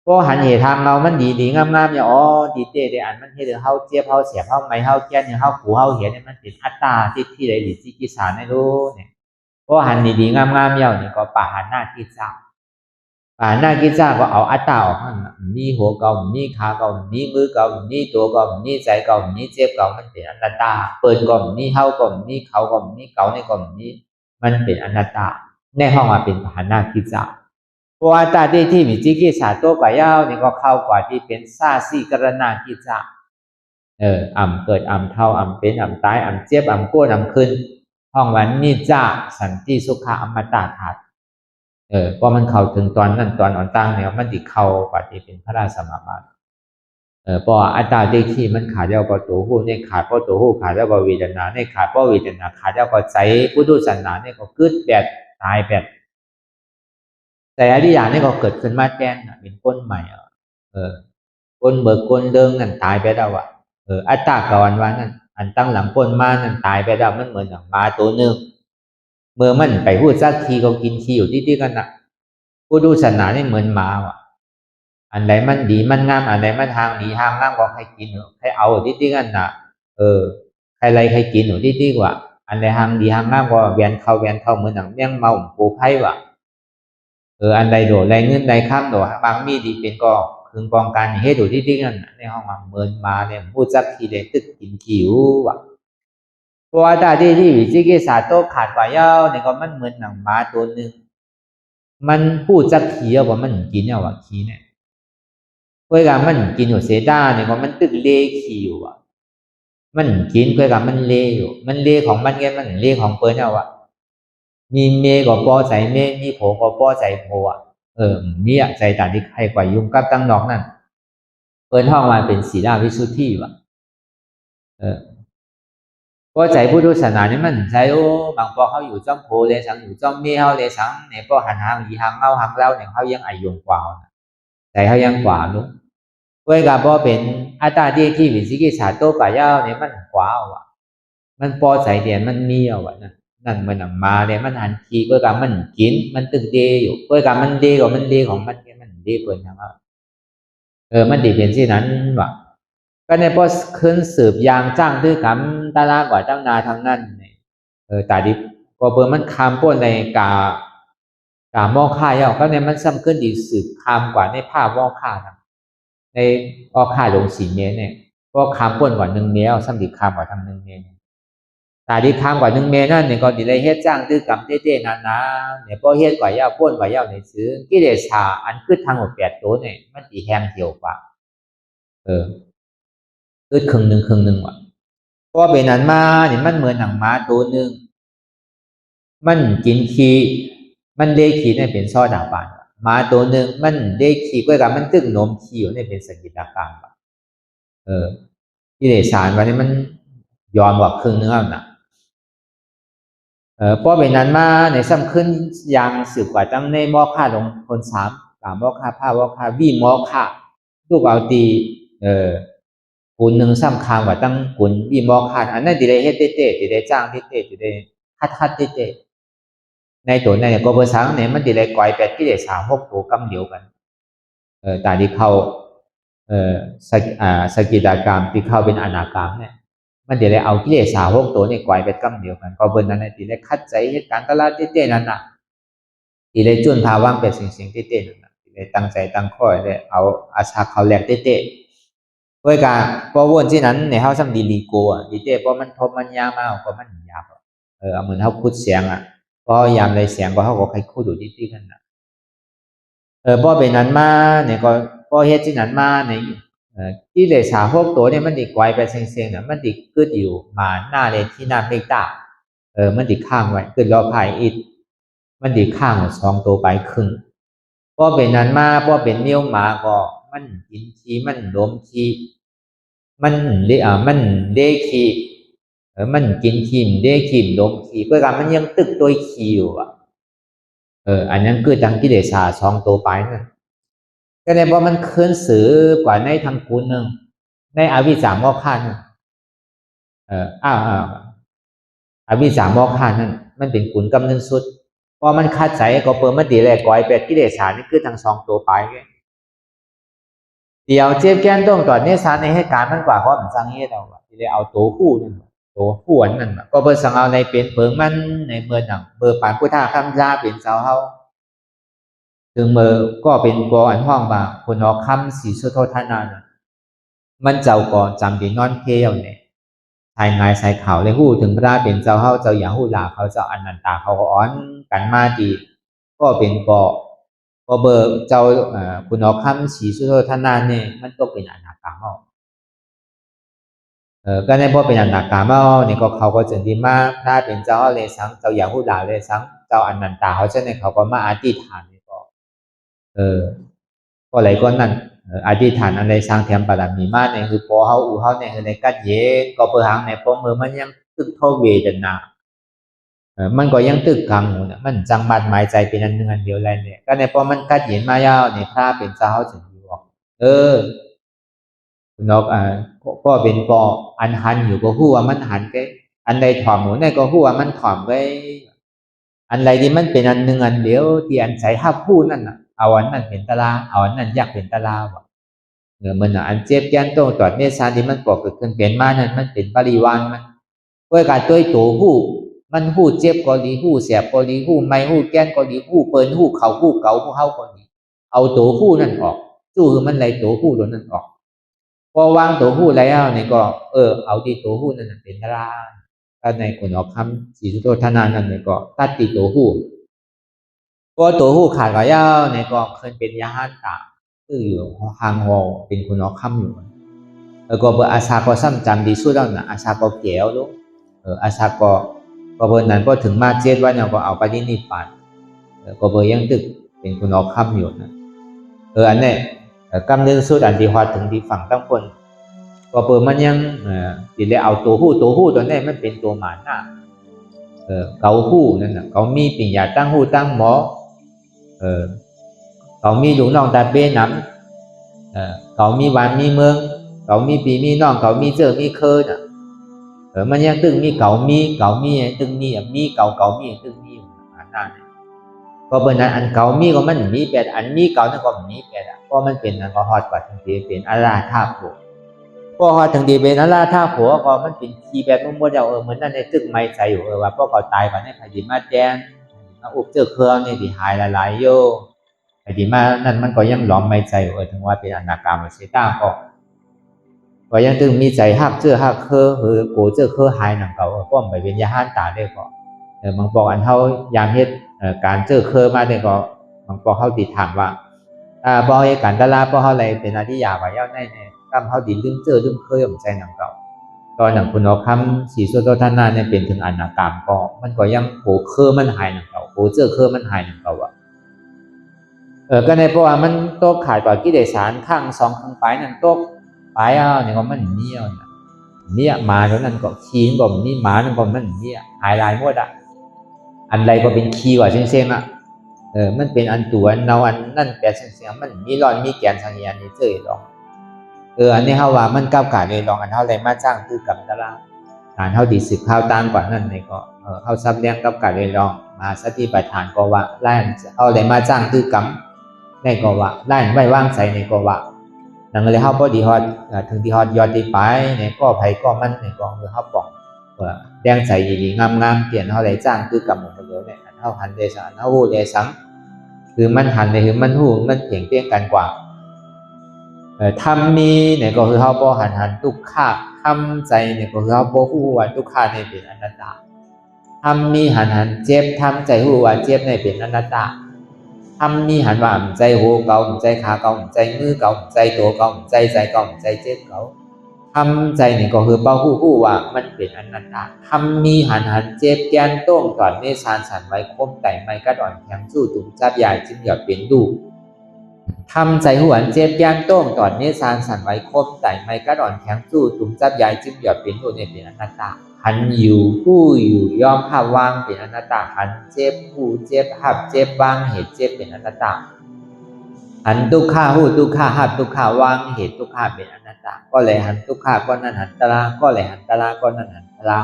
พอหันเหตุทางเรามันดีงามๆเนี่ยอ๋อดีเจได้อันมันเฮ็ดให้เฮาเจ็บเฮาเสียเฮาไม่เฮาแก่นเนี่ยเฮาขู่เฮาเห็นเนี่ยมันเป็นอัตตาที่ใดหรือที่กิสานให้รู้เนี่ยพอหันดีงามๆเนี่ยนี่ก็ปะหันหน้าที่จ้าหน้ากิจจาก็เอาอัตตาออกข้างมีหัวเก่ามีขาเก่ามีมือเก่ามีตัวเก่ามีใจเก่ามีเจ็บเก่ามันเป็นอนัตตาเปิดก่อนมีเฮาก่อนมีเขาก่อนมีเก่าในก่อนมีมันเป็นอนัตตาในห้องมาเป็นปหานากิจจาเพราะว่าตาที่มีจิกิจฉาโตกว่ายาวนี่ก็เข้ากว่าที่เป็นซาซีกรณากิจจาอ่ำเกิดอ่ำเท่าอ่ำเป็นอ่ำตายอ่ำเจ็บอ่ำโก้อ่ำขึ้นห้องวันนิจจาสันติสุขะอมตะธาตุพอมันเข้าถึงตอนนั้นตอนอ่อนตั้งเนี่ยมันติเข้ากว่าที่เป็นพระราชสมาบัติเพราะอัตตาที่มันขาดแล้วก็ตัวหูเนี่ยขาดเพราะตัวหูขาดแล้วก็เวทนาเนี่ยขาดเพราะเวทนาขาดแล้วก็ใจพุทธศาสนาเนี่ยก็เกิดแบบตายแบบแต่อริยะนี่ก็เกิดขึ้นมาแทนเป็นคนใหม่คนเบิกคนเดิมนั่นตายไปแล้วอัตตาก่อนว่านั่นอันตั้งหลังคนมานั่นตายไปแล้วมันเหมือนอย่างมาตัวหนึ่งเมื่อมันไปพูดสักทีก็กินทีอยู่ที่กันนะผู้ดูศาสนาเนี่ยเหมือนหมาว่ะอันไหนมันดีมันงามอันไหนมันทางดีทางงามก็ใครกินใครเอาที่กันนะใครไรใครกินอยู่ที่กว่าอันไหนทางดีทางงามก็แวนเข้าเหมือนหนังเมี่ยงเมาปูไพ่ว่ะอันใดโดดไรเงินใดข้ามโดดบางมีดีเป็นก็คือกองการเหตุอยู่ที่กันในห้องมาเมินมาเนี่ยพูดสักทีเลยตึกกินขิวว่ะเพราะว่าตาที่วิจิกิสาโตขาดกว่ายาวเนี่ยก็มันเหมือนหนังม้าตัวหนึ่งมันพูดสักทีว่ามันกินเนี่ยว่าขี้เนี่ยเพื่อการมันกินอยู่เสดาเนี่ยก็มันตึกเล่ขี้อยู่ว่ะมันกินเพื่อการมันเล่อยู่มันเล่ของมันไงมันเล่ของเปิ้ลเนี่ยว่ะมีเมก็ปอใส่เมมีโผก็ปอใส่โผอ่ะมีอะใจต่างที่ใครกว่ายุ่งกับตั้งนอกนั่นเปิ้ลห้องมาเป็นศีลาวิสุทธิว่ะพอใจพุทธศาสนานี่มันใจโอ้บางพอเขาอยู่จ้อมโพเลยสังอยู่จ้อมเมีเขาเลยสังเนี่ยพอหันหางอีหางเล่าหางเล่าเนี่ยเขายังอายุกว่าใจเขายังกว่าลูกเว้ยกับพอเป็นอัตตาที่วิสิกิสาโตป่ายาวเนี่ยมันกว่าว่ะมันพอใจเดียนมันมีอ่ะว่ะนั่นมันมาเนี่ยมันหันทีเว้ยกับมันกินมันตึกเดอยู่เว้ยกับมันเดกับมันเดของมันเนี่ยมันเดเปิดนะครับมันดีเป็นที่นั้นว่ะก็ในพอขึ้นสืบยางจ้างด้วยคำตาลากว่าตั้งนาทางนั้นเนี่ยตาดิพอเปิดมันคำป้นในกาหม้อข้าเยาก็ในมันซ้ำขึ้นดีสืบคำกว่าในผ้าหม้อข้าในหม้อข้าลงสีเมตรเนี่ยก็คำป้นกว่า1 เมตรซ้ำดีคำกว่าทำ1 เมตรตาดิคำกว่า1 เมตรนั่นเนี่ยก็ดีเลยเฮ็ดจ้างด้วยกำเต้ๆนาเนี่ยพอเฮ็ดกว่าเยาป้นกว่าเยาในซื้อกิเลสชาอันขึ้นทางหมด8 ตัวเนี่ยมันดีแหงเที่ยวกว่าขึ้นครึ่งหนึ่งว่ะเพราะเป็นนั้นมาเนี่ยมันเหมือนหนังม้าตัวหนึ่งมันกินขี้มันเลี้ยขี้เนี่ยเป็นซ้อดาบานม้าตัวหนึ่งมันเลี้ยขี้ก็กับมันตึกนมขี้อยู่เนี่ยเป็นสกิตาการที่เดชานวันนี้มันยอมว่าครึ่งนึงแล้วนะเพราะเป็นนั้นมาในซ้ำขึ้นยังสืบกว่าตั้งในมอค่าลงคน3 มอค่าผ้ามอค่าวี่มอค่าลูกเอาตีกุลหนึ่งซ้ำคางว่าตั้งกุลวี่มอค่าอันนั้นดีเลยเฮ็ดเต้ดีเลยจ้างเต้ดีเลยคัดเต้ในตัวในก็ภาษาเนี่ยมันดีเลยก่อย8 กิเลส3 6 ตัวกำเดียวกันแต่ที่เขาสกิตากรรมที่เข้าเป็นอนาคามเนี่ยมันดีเลยเอากิเลส6 ตัวเนี่ยก่อย8 กำเดียวกันก็เบิ่นนั้นดีเลยคัดใจเหตุการณ์ตลาดเต้นั่นน่ะดีเลยจุนภาวะเป็นสิ่งเต้นั่นน่ะดีเลยตั้งใจตั้งข้อเลยเอาอาชาเขาแหลกเต้เพื่อการพอวนที่นั้นในเฮาซ้ำดีลีโกอ่ะดีเต้เพราะมันทบมันยากมากเพราะมันยากเหมือนเฮาคุดเสียงอ่ะพอยามใดเสียงก็เฮาก็ใครคุดอยู่ที่กันน่ะพอเป็นนั้นมาเนี่ยก็พอเฮ็ดที่นั้นมาในกิเลส6 ตัวเนี่ยมันติไกวไปเซ็งๆเนี่ยมันติกึดอยู่มาหน้าเลนที่หน้าเมตตามันติค้างไว้กึดรอภายอิดมันติค้าง2 ตัวไปครึ่งพอเป็นนั้นมาพอเป็นเนียวหมาก็มันกินขี้มันล้มขี้มันมันเดขี้มันกินขี้เดขี้ล้มขี้เพื่อการมันยังตึกตัวขี้อยู่อ่ะอันนั้นคือจังกิเลส2 ตัวไปนั่นก็ในว่ามันเคลื่อนสื่อกว่าในทางกุลหนึ่งในอวิสามอฆานั่นอวิสามอฆานั่นมันเป็นกุลกำเนิดสุดพอมันคาดใจก็เปิดมันดีแลก่อย8 กิเลสนี่คือทาง2 ตัวไป เดี๋ยวเจ็บแก้นต้องตอนนี้สารในเหตุการณ์มันกว่าเพราะมันสร้างเหตุเราที่ได้เอาตัวผู้นั่นตัวผู้นั่นก็เบอร์สังเอาในเป็นเพิงมันในเมื่อหนังเบอร์ปานผู้ท่าคำยาเป็นสาวเฮาถึงเมื่อก็เป็นกออันห้องบาคนออกคำสีสุโธทนามันเจ้าก่อจำดีนอนเพียวเนี่ยชายงายชายเขาเลยหู้ถึงพระเป็นเจ้าเฮาเจ้าอย่างหู้หลาเขาเจ้าอนันตาเขาก็อ้อนกันมาดีก็เป็นก็เบอร์เจ้าคุณออกคำสีสุโธทนาเนี่ยมันก็เป็นอนาคาเฮาก็ในพอเป็นอนาคาเฮาเนี่ยก็เขาก็จึงดีมากถ้าเป็นเจ้าเลยสังเจ้าอย่างหู้หลาเลยสังเจ้าอนันตาเขาเช่นเนี่ยเขาก็มาอธิษฐานนี่ก็ก็อะไรก็นั่นอธิษฐานอะไรสร้างแถมบารมีมาเนี่ยคือพอเฮาอูเฮาเนี่ยคือในกัดเย่ก็เปิดหางในพอมือมันยังตึกเท่าเวทนามันก็ยังตึกกลางหูเนี่ยมันจังมัดหมายใจเป็นอันหนึ่งอันเดียวเลยเนี่ยก็ในพอมันกัดเย็นมายาวเนี่ยพระเป็นเจ้าถึงอยู่ออกนกก็เป็นปออันหันอยู่ก็หู้ว่ามันหันไปอันใดถ่อมหมูเนี่ยก็หู้ว่ามันถ่อมไปอันใดที่มันเป็นอันหนึ่งอันเดียวที่อันใส่ห้าพูดนั่นน่ะเอาอันนั้นเป็นตาลาเอาอันนั้นอยากเป็นตาลาวะมันอันเจ็บแก้นโตตอดเนสานที่มันก่อเกิดขึ้นเป็นมานั้นมันเป็นปริวานมันด้วยการตัวตัวหู้มันหู้เจ็บก็ดีหู้เสียบก็ดีหู้ไม่หู้แก้นก็ดีหู้เปินหู้เขาหู้เก่าหู้เฮาก็ดีเอาตัวหู้นั่นออกจู่คือมันไหลตัวหู้ตัวนั้นออกพอวางตัวหู้แล้วเนี่ยก็เอาที่ตัวหู้นั่นเป็นตาลาก็ในคนออกคำสีสุโธทนานั่นเนี่ยก็ตัดตีตัวหู้พอตัวหู้ขาดก็ยาวเนี่ยก็เคยเป็นยาหันตาคืออยู่ห่างหอเป็นคนออกคำอยู่แล้วก็เบอร์อาชาก็ซ้ำจำดีสุดแล้วนะอาชาก็เกี่ยวลูกอาชาก็เบอร์นั้นก็ถึงมาเจ็ดวันเนี่ยก็เอาไปที่นิพพานก็เบอร์ยังตึกเป็นคนออกคำอยู่นะอันนี้กำเนิดสุดอันที่ฮอดถึงที่ฝั่งตั้งคนก็เบอร์มันยังที่ได้เอาตัวหู้ตัวนี้มันเป็นตัวหมาหน้าเกาหู้นั่นน่ะเขามีปิญญาตั้งหู้ตั้งหมอเขามีลูกน้องตาเป้น้ำเขามีวันมีเมืองเขามีปีมีน้องเขามีเจอมีเคยน่ะมันยังตึงมีตึงมีมีเก่ามีตึงมีอันนั้นก็เป็นอันเก่ามีก็มันมีแปดอันมีเก่านั่นก็มีแปดเพราะมันเป็นอันก็ฮอดกว่าทั้งทีเป็นอาราธาโผพอฮอดทั้งทีเป็นอาราธาโผก็มันเป็นทีแบบมันบ่ได้เหมือนนั่นในตึกไม่ใจอยู่ว่าพอเขาตายก่อนในพยิมาแจ้งมาอุบเจอเครื่องนี่ที่หายหลายๆโยไอ้ที่มานั่นมันก็ยังหลอมไม่ใจถึงว่าเป็นอนาคามาเสต้าก็ยังตึงมีใจหักเจอหักเคอหรือโกเจอเคอหายหนังเก่าป้อมไปเป็นยาห้านตาได้ก็บางบอกอันเท่ายามเฮ็ดการเจอเคอมาได้ก็บางบอกเขาติดถามว่าบอกให้การตลาดบอกเขาอะไรเป็นอาทิยาว่าเย้าในเนี่ยกำเขาดินลืมเจอลืมเคยผมใจหนังเก่าตอนหนังคุณเอาคำสีสุโธทนาเนี่ยเป็นถึงอนาคามก็มันก็ยังโกเคอมันหายหนังเก่าโกเจอเคอมันหายหนังเก่าอ่ะก็ในเพราะว่ามันโต๊ะขายต่อกิเลสารข้างสองข้างปลายนั่นโต๊ะปลายเนี่ยก็มันเนี่ยมาแล้วนั่นก็ขี้ก็มีหมานั่นก็มันเนี่ยหายลายหมดอ่ะอันใดก็เป็นขี้ว่าเส้นๆอ่ะมันเป็นอันตัวเนาอันนั่นแปลเสียงมันมีรอนมีแกนสังเกตนี่เจอลองอันนี้เขาว่ามันก้าวขาเลยลองอันเท่าไรมาจ้างคือกับตารางการเท่าดีสึกข้าวต้านกว่านั่นนี่ก็เขาซับเลี้ยงก้าวขาเลยลองมาสติปัฏฐานก็ว่าไล่เอาอะไรมาจ้างคือกำในก็ว่าไล่ไม่ว่างใส่ในก็ว่านั่นเลยเขาพอดีฮอดถึงที่ฮอดยอดที่ไปเนี่ยก็ไผก็มันเนี่ยก็คือเขาบอกว่าแดงใส่ดีๆงามๆเปลี่ยนเขาเลยจ้างคือกำหมดเลยเนี่ยเขาหันเดชะเขาหูเดชังคือมันหันเนี่ยคือมันหูมันเปลี่ยนเปลี่ยนกันกว่าทำมีเนี่ยก็คือเขาบ่หันทุกข้าทำใจเนี่ยก็คือเขาบ่ฮู้ว่าทุกข้าเนี่ยเป็นอนัตตาทำมีหันเจ็บทำใจฮู้ว่าเจ็บเนี่ยเป็นอนัตตาทำมีหันว่าใจหัวเก่าใจขาเก่าใจมือเก่าใจตัวเก่าใจเก่าใจเจ็บเก่าทำใจเนี่ยก็คือเป้าฮู้ว่ามันเป็นอนัตตาทำมีหันเจ็บแกนต้งตอนเมสานสันไว้คมไต่ไม้กัดอ่อนแข็งสู้ตุ่มจับใหญ่จึงหยอดเป็นดูทำใจหัวเจ็บย่านโต้งตอนนี้สารสั่นไว้คมใจไม่กระดอนแข็งสู้ตุ่มจับใหญ่จิ้มหยอดเป็นตัวเนี่ยเป็นอนัตตาหันอยู่ผู้อยู่ยอมหับวางเป็นอนัตตาหันเจ็บผู้เจ็บหับเจ็บวางเหตุเจ็บเป็นอนัตตาหันทุกข้าหูทุกข้าหับทุกข้าวางเหตุทุกข้าเป็นอนัตตาก็เลยหันทุกข้าก็นั่นหันตลาก็เลยหันตลาก็นั่นหันตลา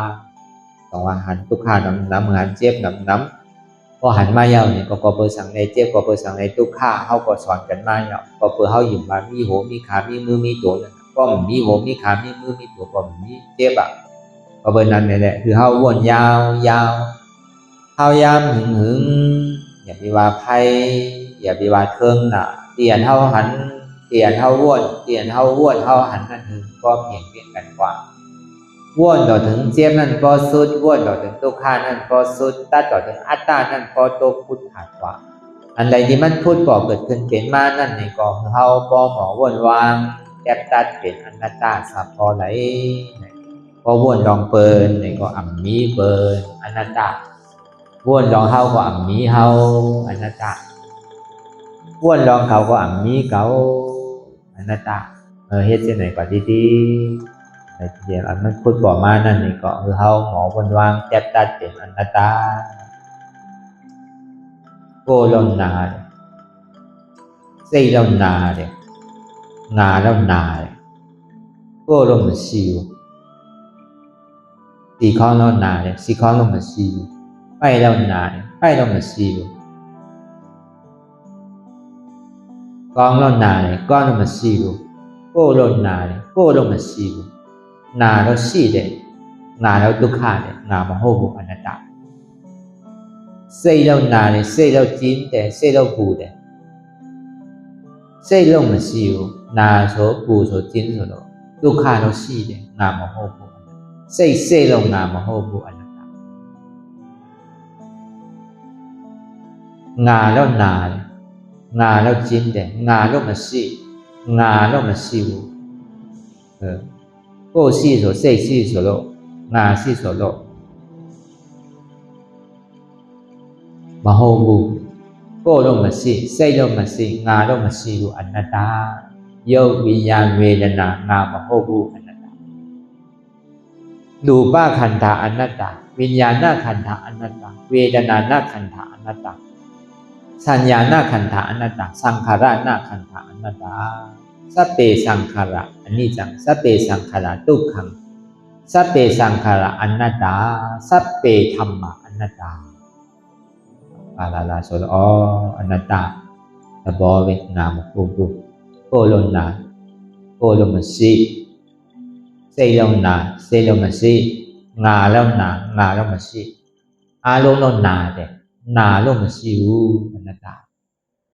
ต้องว่าหันทุกข้าน้ำหันเจ็บน้ำ พอหันมาเยาเนี่ยก็เปิดสังในเจ็บก็เปิดสังในทุกข้าเขาก็สอนกันมาเยาก็เปิดเขาอยู่มามีหัวมีขามีมือมีตัวก็มีหัวมีขามีมือมีตัวก็มีเจ็บอ่ะก็เปิดนั่นแหละคือเขาวนยาวยาวเขายามหึงอย่าไปว่าไพ่อย่าไปว่าเทิงน่ะเตียนเขาหันเตียนเขาวนเตียนเขาวนเขาหันนั่นถึงก็เปลี่ยนกันกว่าว่นต่อถึงเจี๊ยบนั่นก็สุดว่นต่อถึงตุกขานั่นก็สุดตัดต่อถึงอัตตานั่นก็ตกพุทธขาดกว่าอันใดที่มันพูดก่อเกิดขึ้นเป็นมานั่นในก็เฮาก็หมอว่นวางแอบตัดเป็นอนัตตาสัพพอไหลพอว่นลองเปิลในก็อัมมีเปิลอนัตตาว่นลองเฮาก็อัมมีเฮาอนัตตาว่นลองเขาก็อัมมีเขาอนัตตาเฮ็ดจังได๋ก็ดีๆเดี๋ยวอันมันพูดบอกมานั่นนี่ก็คือเฮาหมอวนวางแจ็บตัดเป็นอนัตตาโกลงนาxây lâu nà đấy ngà lâu nà đấy cô lâu mà siêu xì con lâu nà đấy xì con lâu mà siêu bay lâu nà đấy bay lâu mà siêu con lâu nà đấy con lâu mà siêu cô lâu nà đấy cô lâu mà siêu nà lâu xì đấy ngà lâu đúc hạ đấy ngà mà hô vụ anatta xây lâu nà đấy xây lâu chín đấy xây lâu bù đấy xây lâu mà siêu nà số bù số chín số đó đúc hạ lâu xì đấy ngà mà hô vụ xây lâu ngà mà hô vụ anatta ngà lâu nà đấy ngà lâu chín đấy ngà lâu mà siêu cô xì số xây xì số lộ ngà xì số lộ mà hô vụ cô lâu mà xì xây lâu mà xì ngà lâu mà siêu anatta yêu vinyana vedana ngà mà hô vụ anatta Rupa khantha anatta vinyana khantha anatta vedana khantha anatta sanyana khantha anatta sankhara khantha anatta sappe sankhara anicca sappe sankhara dukkha sappe sankhara anatta sappe dhamma anatta la số đó anatta là bỏ về nam một cô lôn mà si xây lâu mà si ngà lâu mà si a lôn nà để nà lâu mà si anatta